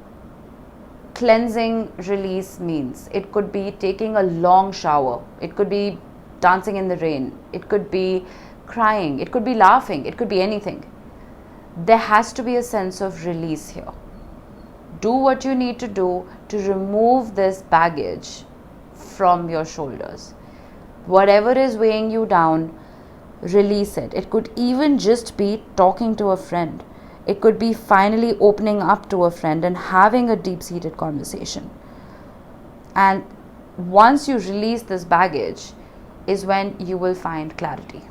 Speaker 1: cleansing release means, it could be taking a long shower, it could be dancing in the rain, it could be crying, it could be laughing, it could be anything. There has to be a sense of release here. Do what you need to do to remove this baggage from your shoulders. Whatever is weighing you down, release it. It could even just be talking to a friend. It could be finally opening up to a friend and having a deep-seated conversation. And once you release this baggage is when you will find clarity.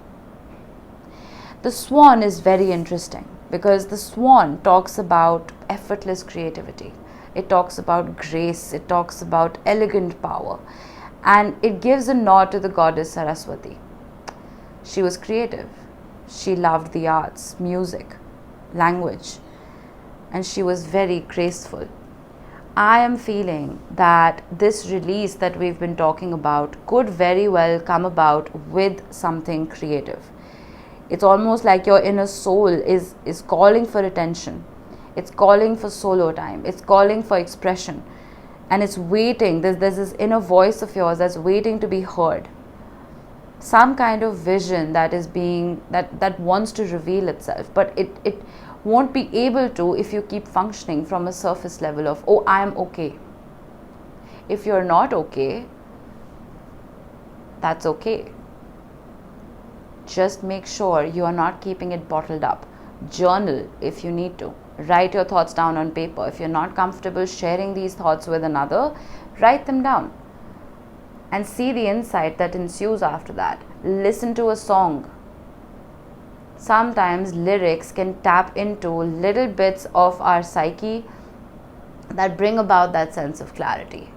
Speaker 1: The swan is very interesting because the swan talks about effortless creativity. It talks about grace. It talks about elegant power. And it gives a nod to the goddess Saraswati. She was creative. She loved the arts, music, language, and she was very graceful. I am feeling that this release that we've been talking about could very well come about with something creative. It's almost like your inner soul is calling for attention. It's calling for solo time. It's calling for expression. And it's waiting. There's this inner voice of yours that's waiting to be heard. Some kind of vision that is being, that wants to reveal itself. But it won't be able to if you keep functioning from a surface level of, oh, I am okay. If you're not okay, that's okay. Just make sure you are not keeping it bottled up. Journal if you need to. Write your thoughts down on paper. If you're not comfortable sharing these thoughts with another, write them down. And see the insight that ensues after that. Listen to a song. Sometimes lyrics can tap into little bits of our psyche that bring about that sense of clarity.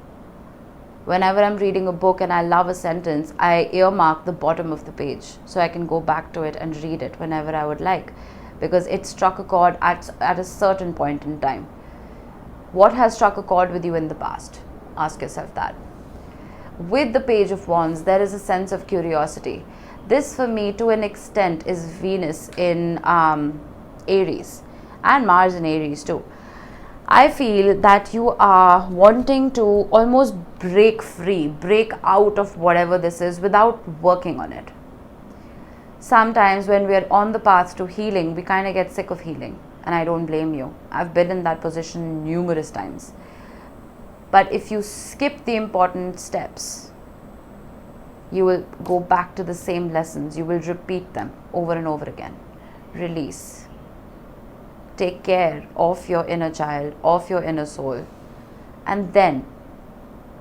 Speaker 1: Whenever I'm reading a book and I love a sentence, I earmark the bottom of the page so I can go back to it and read it whenever I would like, because it struck a chord at a certain point in time. What has struck a chord with you in the past? Ask yourself that. With the Page of Wands, there is a sense of curiosity. This for me, to an extent, is Venus in Aries and Mars in Aries too. I feel that you are wanting to almost break free, break out of whatever this is without working on it. Sometimes when we are on the path to healing, we kind of get sick of healing. And I don't blame you. I've been in that position numerous times. But if you skip the important steps, you will go back to the same lessons. You will repeat them over and over again. Release. Take care of your inner child, of your inner soul. And then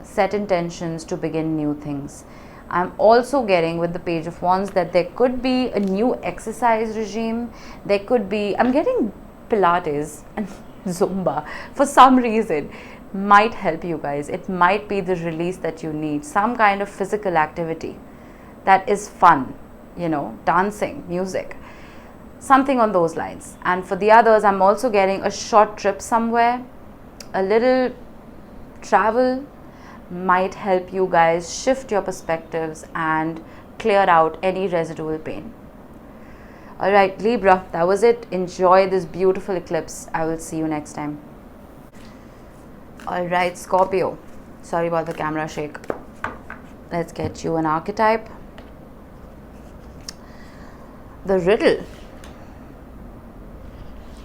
Speaker 1: set intentions to begin new things. I'm also getting with the Page of Wands that there could be a new exercise regime. There could be, I'm getting Pilates and Zumba for some reason. Might help you guys. It might be the release that you need. Some kind of physical activity that is fun, dancing, music, something on those lines. And for the others, I'm also getting a short trip somewhere. A little travel might help you guys shift your perspectives and clear out any residual pain. All right, Libra, that was it. Enjoy this beautiful eclipse. I will see you next time. All right, Scorpio. Sorry about the camera shake. Let's get you an archetype. The riddle.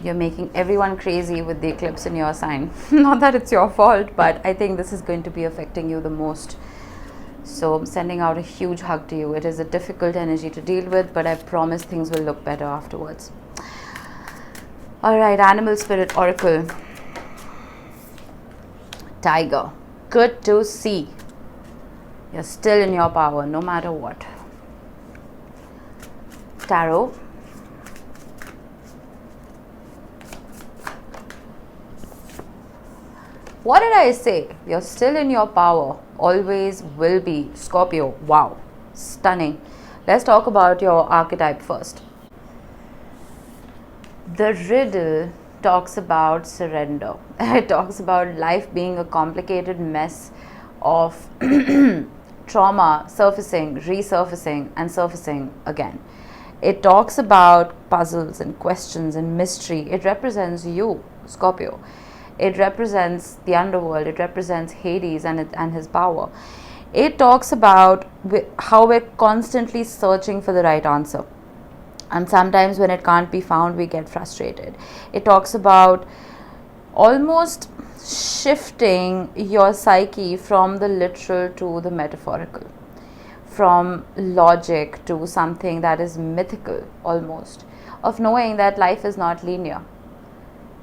Speaker 1: You're making everyone crazy with the eclipse in your sign. Not that it's your fault, but I think this is going to be affecting you the most. So I'm sending out a huge hug to you. It is a difficult energy to deal with, but I promise things will look better afterwards. All right, Animal Spirit Oracle. Tiger. Good to see. You're still in your power, no matter what. Tarot. What did I say? You're still in your power. Always will be. Scorpio. Wow. Stunning. Let's talk about your archetype first. The riddle talks about surrender. It talks about life being a complicated mess of trauma surfacing, resurfacing, and surfacing again. It talks about puzzles and questions and mystery. It represents you, Scorpio. It represents the underworld. It represents Hades and his power. It talks about how we're constantly searching for the right answer. And sometimes when it can't be found, we get frustrated. It talks about almost shifting your psyche from the literal to the metaphorical, from logic to something that is mythical almost, of knowing that life is not linear,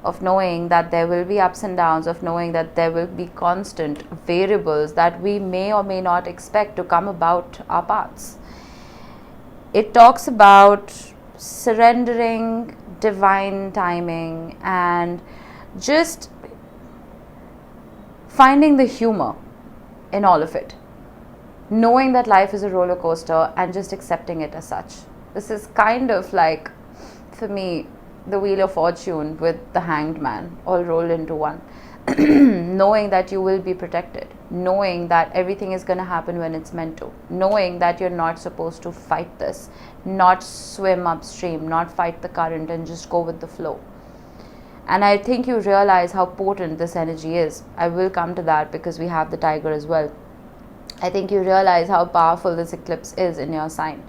Speaker 1: of knowing that there will be ups and downs, of knowing that there will be constant variables that we may or may not expect to come about our paths. It talks about surrendering divine timing and just finding the humor in all of it, knowing that life is a roller coaster and just accepting it as such. This is kind of like, for me, the Wheel of Fortune with the Hanged Man all rolled into one. Knowing that you will be protected, knowing that everything is going to happen when it's meant to, knowing that you're not supposed to fight this, not swim upstream, not fight the current and just go with the flow. And I think you realize how potent this energy is. I will come to that because we have the Tiger as well. I think you realize how powerful this eclipse is in your sign.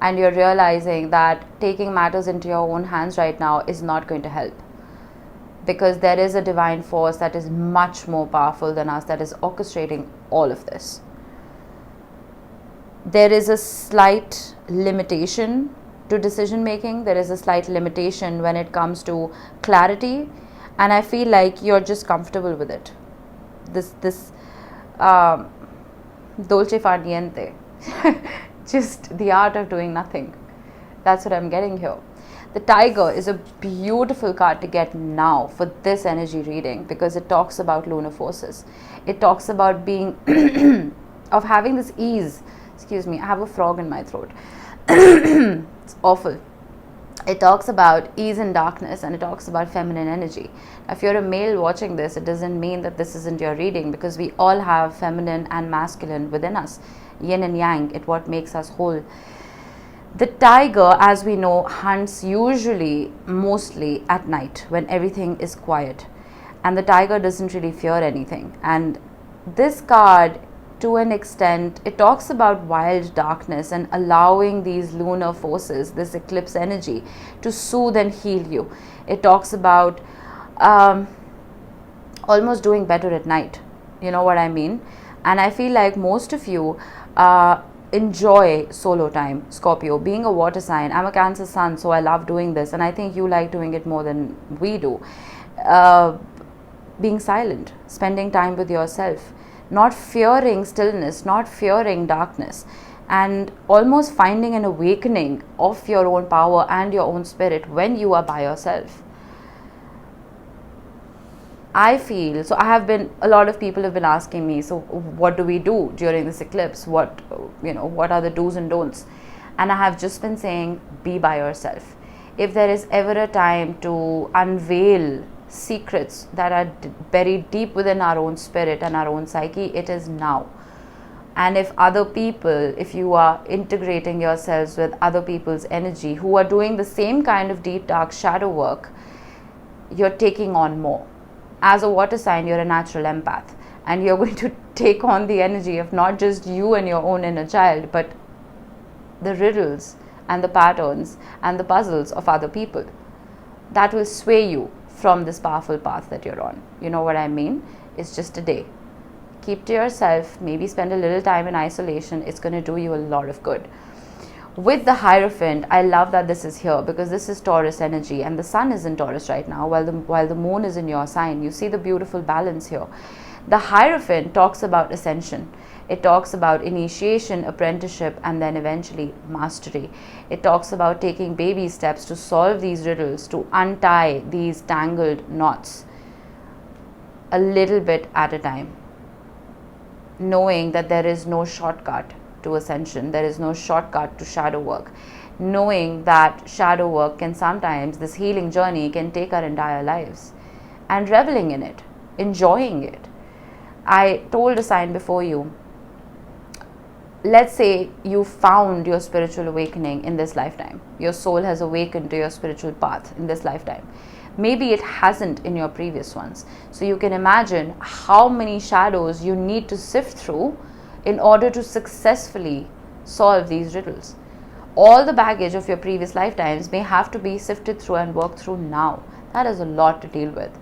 Speaker 1: And you're realizing that taking matters into your own hands right now is not going to help. Because there is a divine force that is much more powerful than us that is orchestrating all of this. There is a slight limitation to decision making. There is a slight limitation when it comes to clarity. And I feel like you're just comfortable with it. This dolce far niente. Just the art of doing nothing. That's what I'm getting here. The Tiger is a beautiful card to get now for this energy reading because it talks about lunar forces. It talks about being, of having this ease. Excuse me, I have a frog in my throat. It's awful. It talks about ease in darkness and it talks about feminine energy. If you're a male watching this, it doesn't mean that this isn't your reading because we all have feminine and masculine within us. Yin and yang, it's what makes us whole. The Tiger, as we know, hunts usually mostly at night when everything is quiet. And the Tiger doesn't really fear anything. And this card, to an extent, it talks about wild darkness and allowing these lunar forces, this eclipse energy, to soothe and heal you. It talks about almost doing better at night. You know what I mean? And I feel like most of you enjoy solo time. Scorpio, being a water sign, I'm a Cancer sun, so I love doing this, and I think you like doing it more than we do. Being silent, spending time with yourself, not fearing stillness, not fearing darkness, and almost finding an awakening of your own power and your own spirit when you are by yourself. I feel, so a lot of people have been asking me, so what do we do during this eclipse? What are the do's and don'ts? And I have just been saying, be by yourself. If there is ever a time to unveil secrets that are buried deep within our own spirit and our own psyche, it is now. And if you are integrating yourselves with other people's energy who are doing the same kind of deep, dark shadow work, you're taking on more. As a water sign, you're a natural empath, and you're going to take on the energy of not just you and your own inner child, but the riddles and the patterns and the puzzles of other people. That will sway you from this powerful path that you're on. You know what I mean? It's just a day. Keep to yourself, maybe spend a little time in isolation. It's going to do you a lot of good. With the Hierophant, I love that this is here because this is Taurus energy and the sun is in Taurus right now while the moon is in your sign. You see the beautiful balance here. The Hierophant talks about ascension. It talks about initiation, apprenticeship, and then eventually mastery. It talks about taking baby steps to solve these riddles, to untie these tangled knots a little bit at a time, knowing that there is no shortcut to ascension, there is no shortcut to shadow work, knowing that shadow work can sometimes, this healing journey can take our entire lives, and reveling in it, enjoying it. I told a sign before you, let's say you found your spiritual awakening in this lifetime. Your soul has awakened to your spiritual path in this lifetime. Maybe it hasn't in your previous ones. So you can imagine how many shadows you need to sift through in order to successfully solve these riddles. All the baggage of your previous lifetimes may have to be sifted through and worked through now. That is a lot to deal with.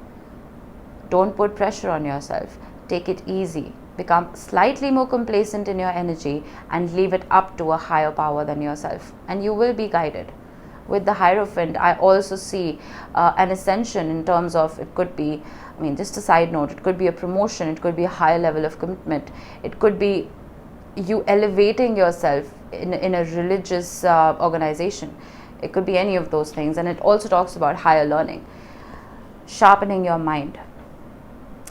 Speaker 1: Don't put pressure on yourself. Take it easy. Become slightly more complacent in your energy and leave it up to a higher power than yourself. And you will be guided. With the Hierophant, I also see an ascension in terms of, it could be, I mean, just a side note, it could be a promotion, it could be a higher level of commitment, it could be you elevating yourself in a religious organization. It could be any of those things. And it also talks about higher learning, sharpening your mind.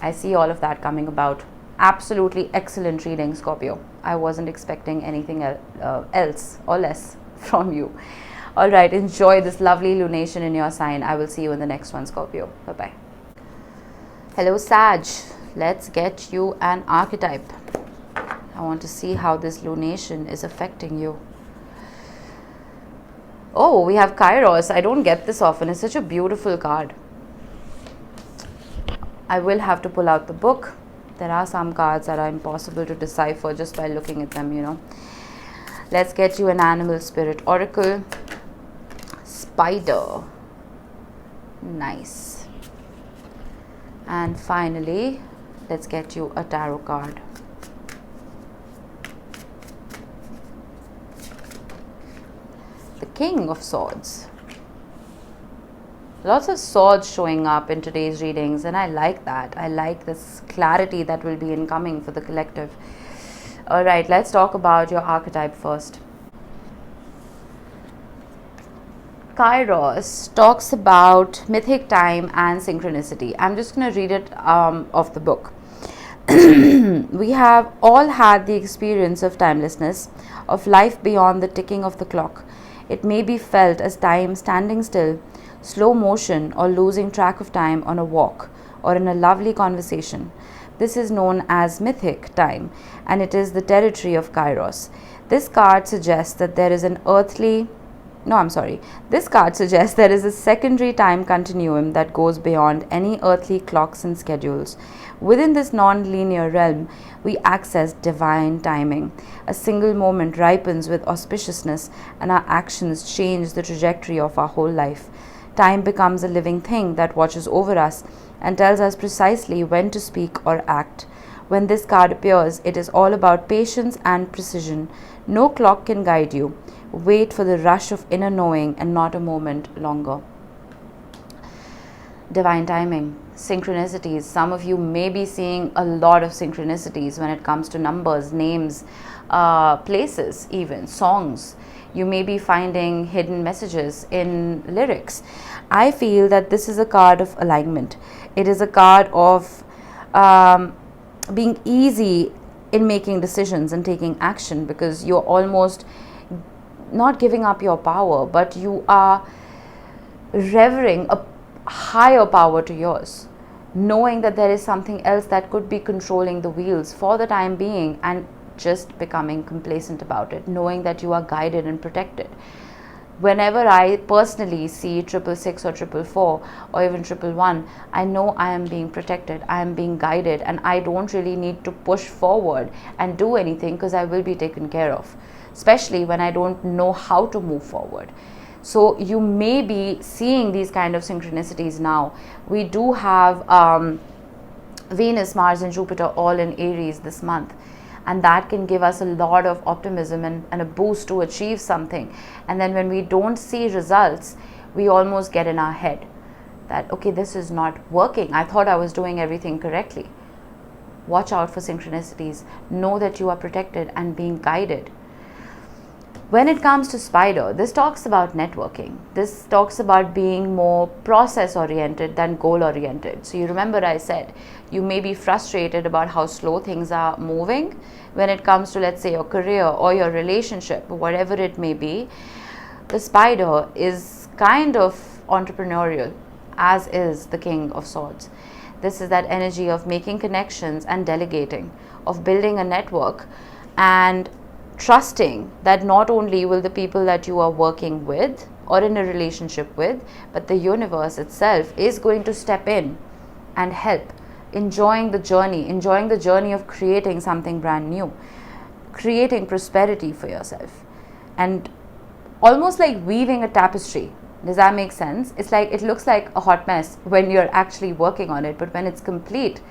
Speaker 1: I see all of that coming about. Absolutely excellent reading, Scorpio. I wasn't expecting anything else or less from you. All right, enjoy this lovely lunation in your sign. I will see you in the next one, Scorpio. Bye-bye. Hello, Sag. Let's get you an archetype. I want to see how this lunation is affecting you. Oh, we have Kairos. I don't get this often. It's such a beautiful card. I will have to pull out the book. There are some cards that are impossible to decipher just by looking at them, you know. Let's get you an animal spirit oracle. Spider. Nice. And finally, let's get you a tarot card. The King of Swords. Lots of swords showing up in today's readings, and I like that. I like this clarity that will be incoming for the collective. All right, let's talk about your archetype first. Kairos talks about mythic time and synchronicity. I'm just going to read it off the book. We have all had the experience of timelessness, of life beyond the ticking of the clock. It may be felt as time standing still, slow motion, or losing track of time on a walk or in a lovely conversation. This is known as mythic time, and it is the territory of Kairos. This card suggests that there is This card suggests there is a secondary time continuum that goes beyond any earthly clocks and schedules. Within this non-linear realm, we access divine timing. A single moment ripens with auspiciousness, and our actions change the trajectory of our whole life. Time becomes a living thing that watches over us and tells us precisely when to speak or act. When this card appears, it is all about patience and precision. No clock can guide you. Wait for the rush of inner knowing and not a moment longer. Divine timing, synchronicities. Some of you may be seeing a lot of synchronicities when it comes to numbers, names, places, even songs. You may be finding hidden messages in lyrics. I feel that this is a card of alignment. It is a card of being easy in making decisions and taking action, because you're almost not giving up your power, but you are revering a higher power to yours, knowing that there is something else that could be controlling the wheels for the time being, and just becoming complacent about it, knowing that you are guided and protected. Whenever I personally see 666 or 444 or even 111, I know I am being protected, I am being guided, and I don't really need to push forward and do anything, because I will be taken care of, especially when I don't know how to move forward. So you may be seeing these kind of synchronicities now. We do have Venus, Mars and Jupiter all in Aries this month. And that can give us a lot of optimism and a boost to achieve something. And then when we don't see results, we almost get in our head that, okay, this is not working. I thought I was doing everything correctly. Watch out for synchronicities. Know that you are protected and being guided. When it comes to Spider, this talks about networking. This talks about being more process-oriented than goal-oriented. So you remember I said, you may be frustrated about how slow things are moving when it comes to, let's say, your career or your relationship, whatever it may be. The Spider is kind of entrepreneurial, as is the King of Swords. This is that energy of making connections and delegating, of building a network and trusting that not only will the people that you are working with or in a relationship with, but the universe itself is going to step in and help, enjoying the journey of creating something brand new, creating prosperity for yourself, and almost like weaving a tapestry. Does that make sense? It's like, it looks like a hot mess when you're actually working on it, but when it's complete,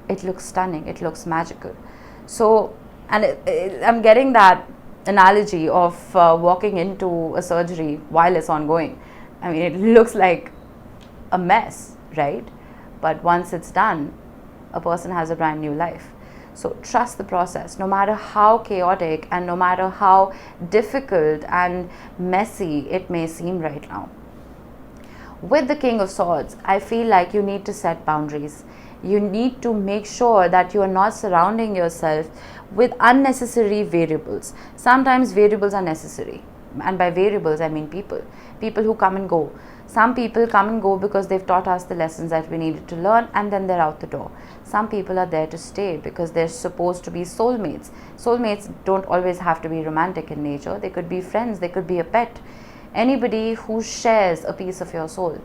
Speaker 1: it looks stunning, it looks magical. So, and I'm getting that analogy of walking into a surgery while it's ongoing. I mean, it looks like a mess, right? But once it's done, a person has a brand new life. So trust the process, no matter how chaotic and no matter how difficult and messy it may seem right now. With the King of Swords, I feel like you need to set boundaries. You need to make sure that you are not surrounding yourself with unnecessary variables. Sometimes variables are necessary. And by variables, I mean people. People who come and go. Some people come and go because they've taught us the lessons that we needed to learn, and then they're out the door. Some people are there to stay because they're supposed to be soulmates. Soulmates don't always have to be romantic in nature. They could be friends, they could be a pet. Anybody who shares a piece of your soul.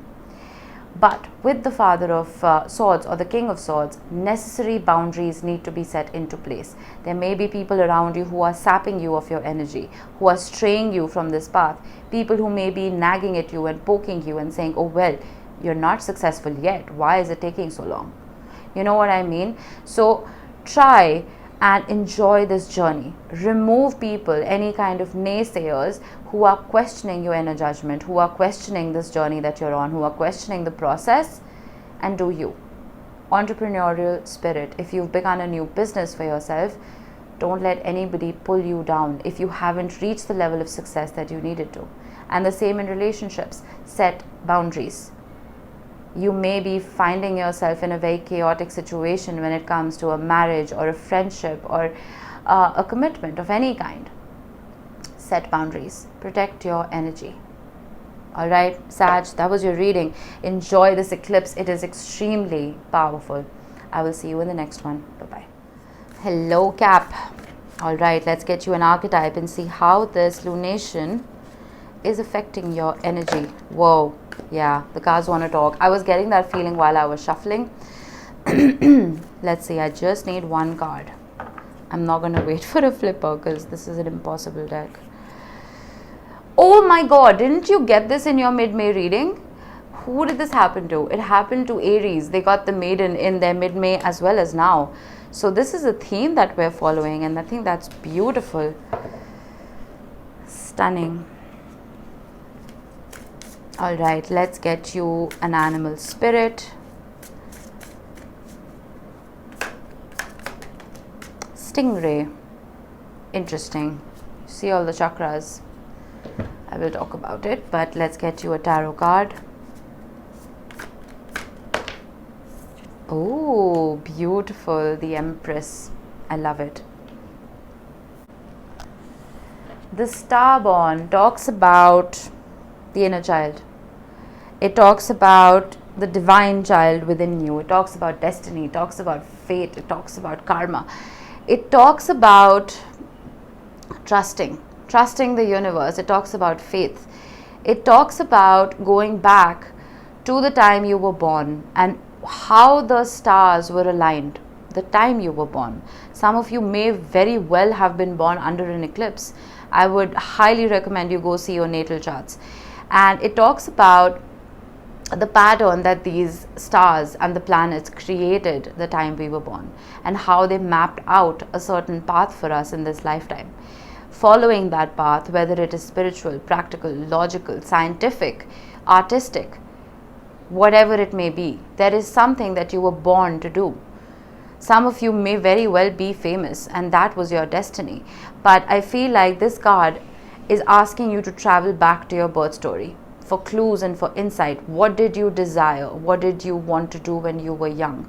Speaker 1: But with the Father of Swords or the King of Swords, necessary boundaries need to be set into place. There may be people around you who are sapping you of your energy, who are straying you from this path. People who may be nagging at you and poking you and saying, oh well, you're not successful yet. Why is it taking so long? You know what I mean? So try and enjoy this journey. Remove people, any kind of naysayers who are questioning your inner judgment, who are questioning this journey that you're on, who are questioning the process, and do you. Entrepreneurial spirit. If you've begun a new business for yourself, don't let anybody pull you down if you haven't reached the level of success that you needed to. And the same in relationships. Set boundaries. You may be finding yourself in a very chaotic situation when it comes to a marriage or a friendship or a commitment of any kind. Set boundaries. Protect your energy. Alright, Sag, that was your reading. Enjoy this eclipse. It is extremely powerful. I will see you in the next one. Bye-bye. Hello, Cap. Alright, let's get you an archetype and see how this lunation is affecting your energy. Whoa. Yeah, the cards want to talk. I was getting that feeling while I was shuffling. Let's see, I just need one card. I'm not going to wait for a flipper because this is an impossible deck. Oh my god, didn't you get this in your mid-May reading? Who did this happen to? It happened to Aries. They got the maiden in their mid-May as well as now. So this is a theme that we're following, and I think that's beautiful. Stunning. Alright, let's get you an animal spirit. Stingray. Interesting. See all the chakras. I will talk about it, but let's get you a tarot card. Oh, beautiful. The Empress. I love it. The Starborn talks about the inner child. It talks about the divine child within you. It talks about destiny. It talks about fate. It talks about karma. It talks about trusting the universe. It talks about faith. It talks about going back to the time you were born and how the stars were aligned, the time you were born. Some of you may very well have been born under an eclipse. I would highly recommend you go see your natal charts. And it talks about the pattern that these stars and the planets created the time we were born and how they mapped out a certain path for us in this lifetime. Following that path, whether it is spiritual, practical, logical, scientific, artistic, whatever it may be, there is something that you were born to do. Some of you may very well be famous and that was your destiny. But I feel like this card is asking you to travel back to your birth story for clues and for insight. What did you desire? What did you want to do when you were young?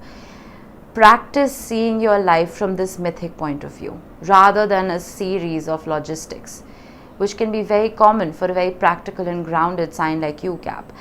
Speaker 1: Practice seeing your life from this mythic point of view rather than a series of logistics, which can be very common for a very practical and grounded sign like you, Cap.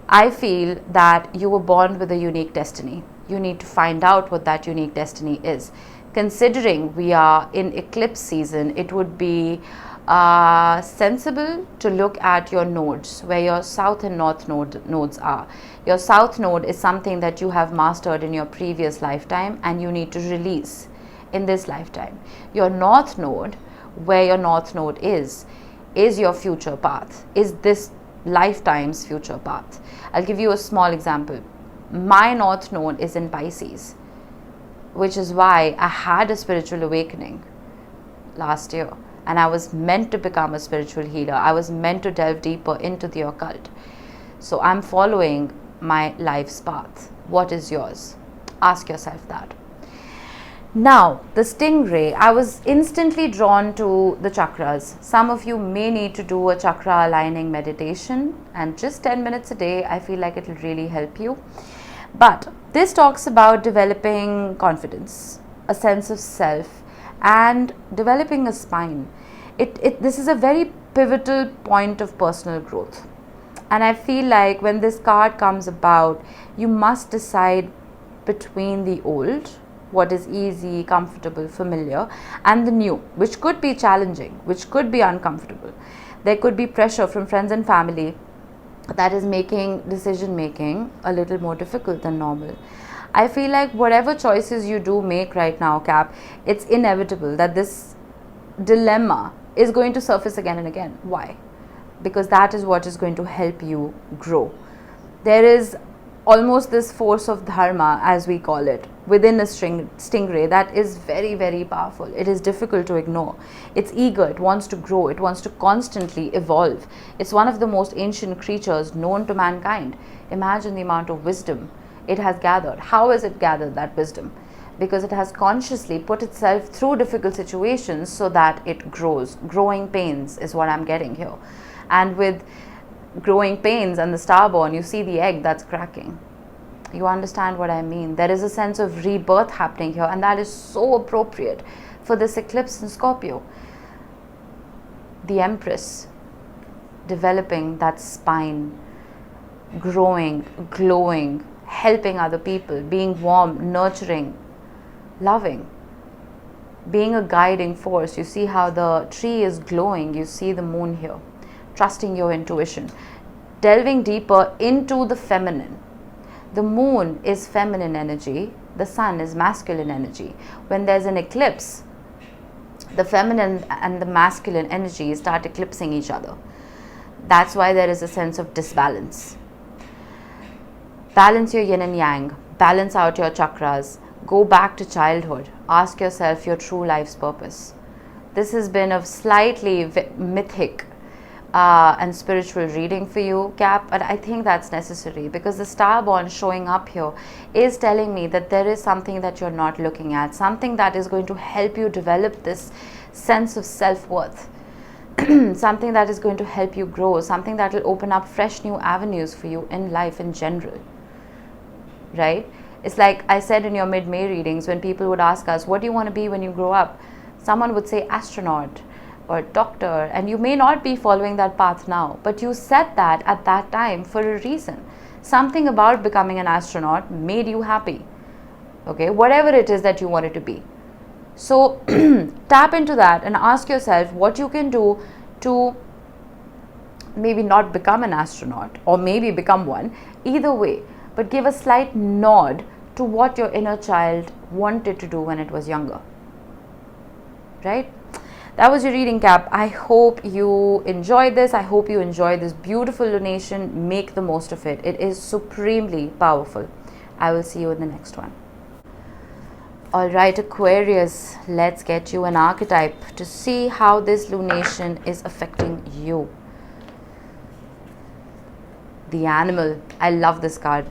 Speaker 1: I feel that you were born with a unique destiny. You need to find out what that unique destiny is. considering we are in eclipse season, it would be sensible to look at your nodes, where your south and north nodes are. Your south node is something that you have mastered in your previous lifetime and you need to release in this lifetime. Your north node, where your north node is your future path, is this lifetime's future path. I'll give you a small example. My north node is in Pisces, which is why I had a spiritual awakening last year, and I was meant to become a spiritual healer. I was meant to delve deeper into the occult. So I'm following my life's path. What is yours? Ask yourself that. Now, the stingray, I was instantly drawn to the chakras. Some of you may need to do a chakra aligning meditation, and just 10 minutes a day, I feel like it will really help you. But this talks about developing confidence, a sense of self, and developing a spine. This is a very pivotal point of personal growth. And I feel like when this card comes about, you must decide between the old, what is easy, comfortable, familiar, and the new, which could be challenging, which could be uncomfortable. There could be pressure from friends and family that is making decision making a little more difficult than normal. I feel like whatever choices you do make right now, Cap, it's inevitable that this dilemma is going to surface again and again. Why? Because that is what is going to help you grow. There is almost this force of dharma, as we call it, within a stingray that is very, very powerful. It is difficult to ignore. It's eager, it wants to grow, it wants to constantly evolve. It's one of the most ancient creatures known to mankind. Imagine the amount of wisdom it has gathered. How has it gathered that wisdom? Because it has consciously put itself through difficult situations so that it grows. Growing pains is what I'm getting here. And with growing pains and the starborn, you see the egg that's cracking. You understand what I mean? There is a sense of rebirth happening here, and that is so appropriate for this eclipse in Scorpio. The Empress, developing that spine, growing, glowing, helping other people, being warm, nurturing, loving, being a guiding force. You see how the tree is glowing. You see the moon here. Trusting your intuition, delving deeper into the feminine. The moon is feminine energy, the sun is masculine energy. When there's an eclipse, the feminine and the masculine energies start eclipsing each other. That's why there is a sense of disbalance. Balance your yin and yang, balance out your chakras, go back to childhood, ask yourself your true life's purpose. This has been a slightly mythic and spiritual reading for you, Cap, but I think that's necessary because the starborn showing up here is telling me that there is something that you're not looking at, something that is going to help you develop this sense of self-worth, something that is going to help you grow, something that will open up fresh new avenues for you in life in general, right? It's like I said in your mid-May readings, when people would ask us, what do you want to be when you grow up? Someone would say astronaut or doctor, and you may not be following that path now, but you said that at that time for a reason. Something about becoming an astronaut made you happy, okay, whatever it is that you wanted to be. So tap into that and ask yourself what you can do to maybe not become an astronaut or maybe become one, either way, but give a slight nod to what your inner child wanted to do when it was younger, right? That was your reading, Cap. I hope you enjoyed this. I hope you enjoyed this beautiful lunation. Make the most of it. It is supremely powerful. I will see you in the next one. All right, Aquarius, let's get you an archetype to see how this lunation is affecting you. The animal. I love this card.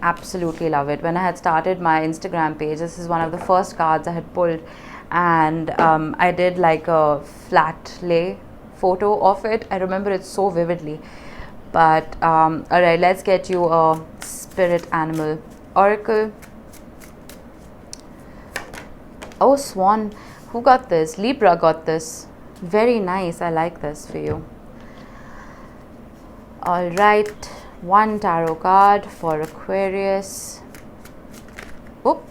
Speaker 1: Absolutely love it. When I had started my Instagram page, this is one of the first cards I had pulled. And I did like a flat lay photo of it. I remember it so vividly. But all right, let's get you a spirit animal oracle. Oh, swan. Who got this? Libra got this. Very nice. I like this for you. All right, one tarot card for Aquarius. Oop.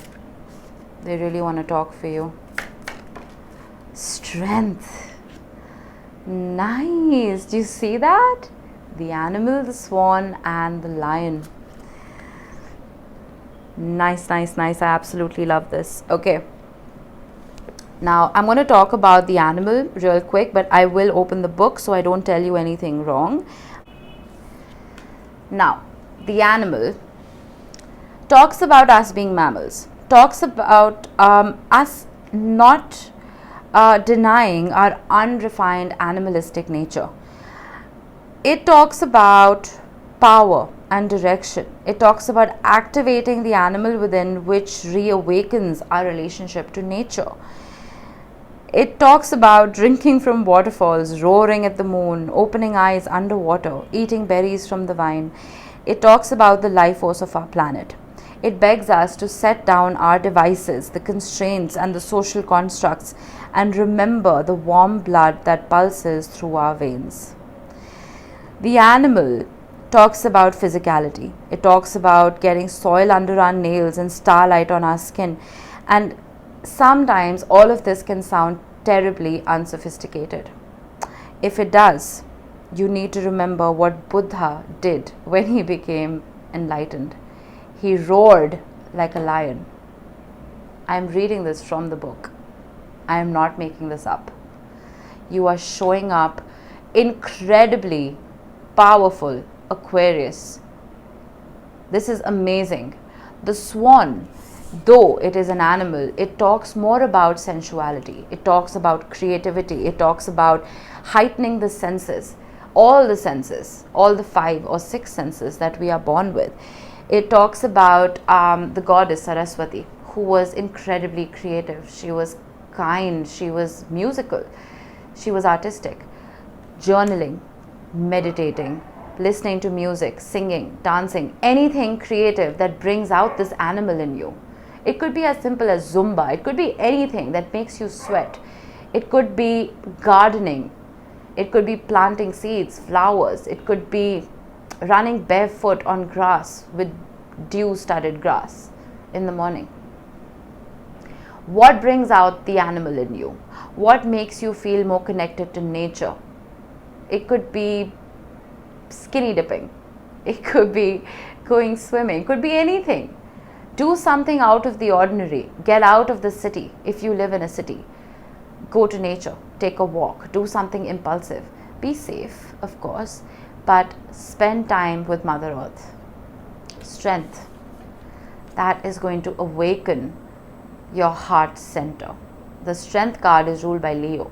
Speaker 1: They really want to talk for you. Strength. Nice. Do you see that? The animal, the swan, and the lion. Nice, nice, nice. I absolutely love this. Okay. Now, I'm going to talk about the animal real quick, but I will open the book so I don't tell you anything wrong. Now, the animal talks about us being mammals, talks about us not denying our unrefined animalistic nature. It talks about power and direction. It talks about activating the animal within, which reawakens our relationship to nature. It talks about drinking from waterfalls, roaring at the moon, opening eyes underwater, eating berries from the vine. It talks about the life force of our planet. It begs us to set down our devices, the constraints and the social constructs, and remember the warm blood that pulses through our veins. The animal talks about physicality. It talks about getting soil under our nails and starlight on our skin. And sometimes all of this can sound terribly unsophisticated. If it does, you need to remember what Buddha did when he became enlightened. He roared like a lion. I am reading this from the book. I am not making this up. You are showing up incredibly powerful, Aquarius. This is amazing. The swan, though it is an animal, it talks more about sensuality. It talks about creativity. It talks about heightening the senses, all the 5 or 6 senses that we are born with. It talks about the goddess Saraswati, who was incredibly creative. She was kind. She was musical. She was artistic. Journaling, meditating, listening to music, singing, dancing, anything creative that brings out this animal in you. It could be as simple as Zumba. It could be anything that makes you sweat. It could be gardening. It could be planting seeds, flowers. It could be running barefoot on grass with dew-studded grass in the morning. What brings out the animal in you? What makes you feel more connected to nature? It could be skinny dipping. It could be going swimming. It could be anything. Do something out of the ordinary. Get out of the city if you live in a city. Go to nature. Take a walk. Do something impulsive. Be safe, of course, but spend time with Mother Earth. Strength. That is going to awaken your heart center. The Strength card is ruled by Leo.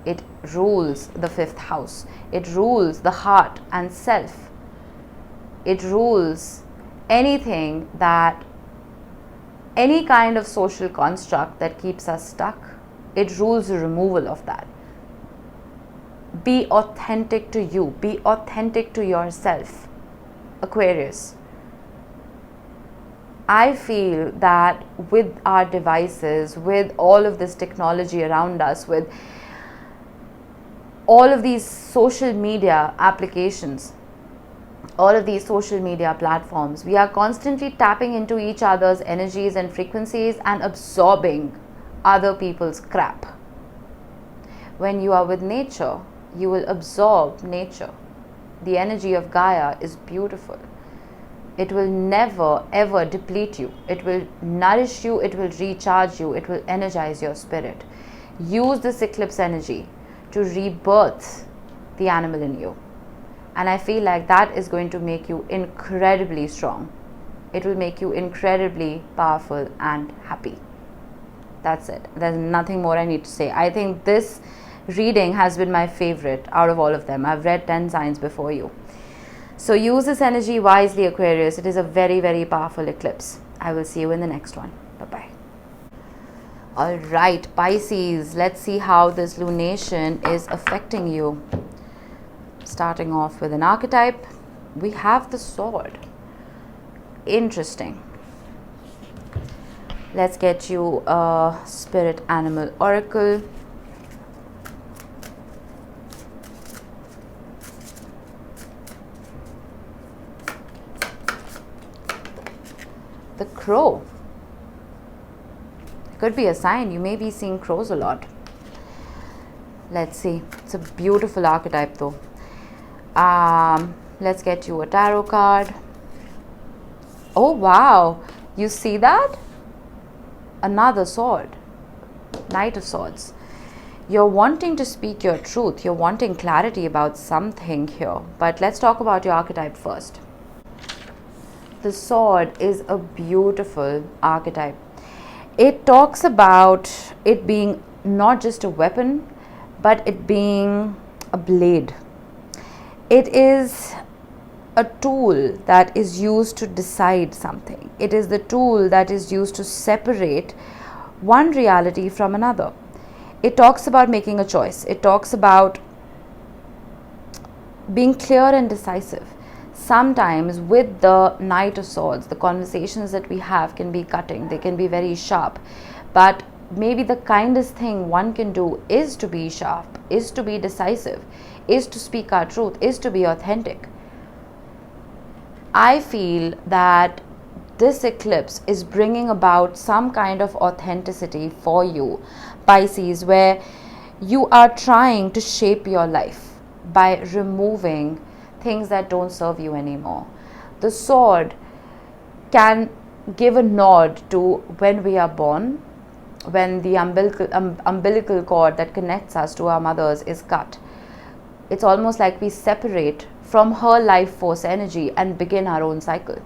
Speaker 1: It rules the 5th house. It rules the heart and self. It rules anything that, any kind of social construct that keeps us stuck. It rules the removal of that. Be authentic to you. Be authentic to yourself. Aquarius. I feel that with our devices, with all of this technology around us, with all of these social media applications, all of these social media platforms, we are constantly tapping into each other's energies and frequencies and absorbing other people's crap. When you are with nature, you will absorb nature. The energy of Gaia is beautiful. It will never ever deplete you. It will nourish you. It will recharge you. It will energize your spirit. Use this eclipse energy to rebirth the animal in you. And I feel like that is going to make you incredibly strong. It will make you incredibly powerful and happy. That's it. There's nothing more I need to say. I think this reading has been my favorite out of all of them. I've read 10 signs before you. So use this energy wisely, Aquarius. It is a very, very powerful eclipse. I will see you in the next one. Bye-bye. All right, Pisces. Let's see how this lunation is affecting you. Starting off with an archetype, we have the sword. Interesting. Let's get you a spirit animal oracle. The crow. Could be a sign. You may be seeing crows a lot. Let's see. It's a beautiful archetype though. Let's get you a tarot card. Oh wow, you see that? Another sword. Knight of Swords. You're wanting to speak your truth. You're wanting clarity about something here. But let's talk about your archetype first. The sword is a beautiful archetype. It talks about it being not just a weapon, but it being a blade. It is a tool that is used to decide something. It is the tool that is used to separate one reality from another. It talks about making a choice. It talks about being clear and decisive. Sometimes with the Knight of Swords, the conversations that we have can be cutting. They can be very sharp. But maybe the kindest thing one can do is to be sharp, is to be decisive, is to speak our truth, is to be authentic. I feel that this eclipse is bringing about some kind of authenticity for you, Pisces, where you are trying to shape your life by removing things that don't serve you anymore. The sword can give a nod to when we are born, when the umbilical cord that connects us to our mothers is cut. It's almost like we separate from her life force energy and begin our own cycle.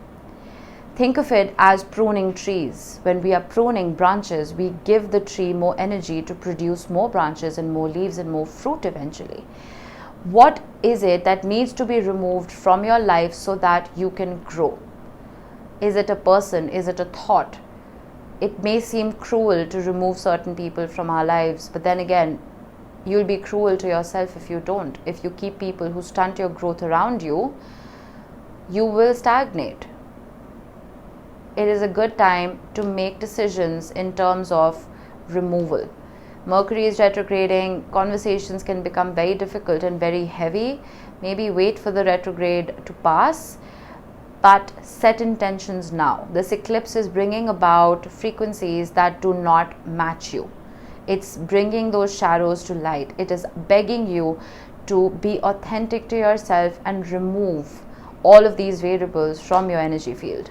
Speaker 1: Think of it as pruning trees. When we are pruning branches, we give the tree more energy to produce more branches and more leaves and more fruit eventually. What is it that needs to be removed from your life so that you can grow? Is it a person? Is it a thought? It may seem cruel to remove certain people from our lives, but then again, you'll be cruel to yourself if you don't. If you keep people who stunt your growth around you, you will stagnate. It is a good time to make decisions in terms of removal. Mercury is retrograding. Conversations can become very difficult and very heavy. Maybe wait for the retrograde to pass, but set intentions now. This eclipse is bringing about frequencies that do not match you. It's bringing those shadows to light. It is begging you to be authentic to yourself and remove all of these variables from your energy field.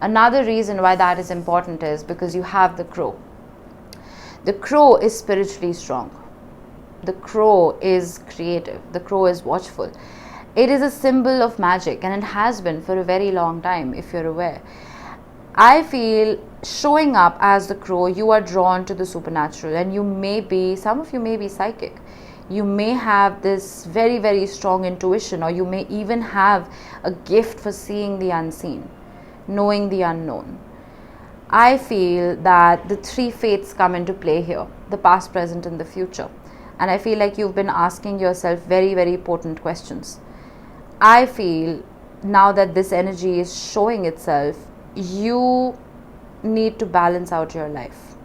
Speaker 1: Another reason why that is important is because you have the crow. The crow is spiritually strong. The crow is creative. The crow is watchful. It is a symbol of magic, and it has been for a very long time, if you're aware. I feel showing up as the crow, you are drawn to the supernatural, and you may be, some of you may be psychic. You may have this very, very strong intuition, or you may even have a gift for seeing the unseen, knowing the unknown. I feel that the three fates come into play here, the past, present, and the future. And I feel like you've been asking yourself very, very important questions. I feel now that this energy is showing itself, you need to balance out your life.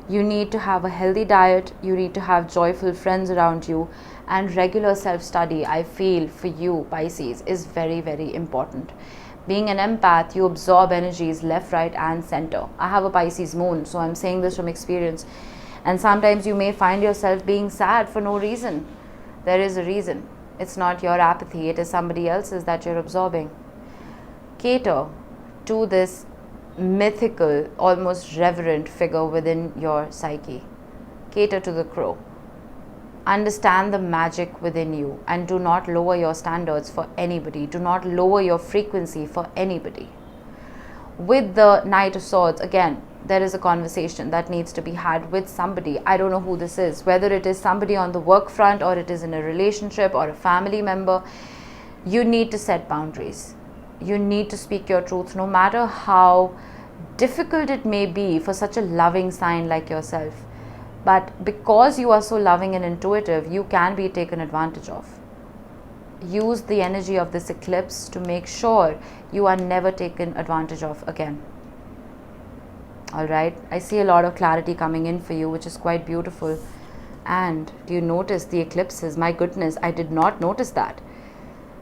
Speaker 1: You need to have a healthy diet. You need to have joyful friends around you. And regular self-study, I feel, for you, Pisces, is very, very important. Being an empath, you absorb energies left, right, and center. I have a Pisces moon, so I'm saying this from experience. And sometimes you may find yourself being sad for no reason. There is a reason. It's not your apathy. It is somebody else's that you're absorbing. Cater to this mythical, almost reverent figure within your psyche. Cater to the crow. Understand the magic within you, and do not lower your standards for anybody. Do not lower your frequency for anybody. With the Knight of Swords, again, there is a conversation that needs to be had with somebody. I don't know who this is, whether it is somebody on the work front, or it is in a relationship, or a family member. You need to set boundaries. You need to speak your truth, no matter how difficult it may be for such a loving sign like yourself. But because you are so loving and intuitive, you can be taken advantage of. Use the energy of this eclipse to make sure you are never taken advantage of again. Alright, I see a lot of clarity coming in for you, which is quite beautiful. And do you notice the eclipses? My goodness, I did not notice that.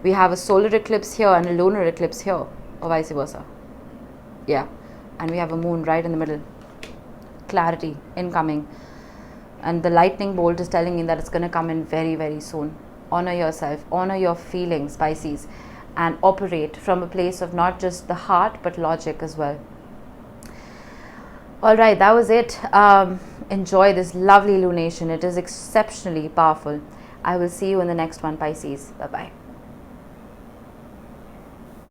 Speaker 1: We have a solar eclipse here and a lunar eclipse here, or vice versa. Yeah, and we have a moon right in the middle. clarity incoming. And the lightning bolt is telling me that it's going to come in very, very soon. Honor yourself, honor your feelings, Pisces, and operate from a place of not just the heart but logic as well. All right, that was it. Enjoy this lovely lunation. It is exceptionally powerful. I will see you in the next one, Pisces. Bye-bye.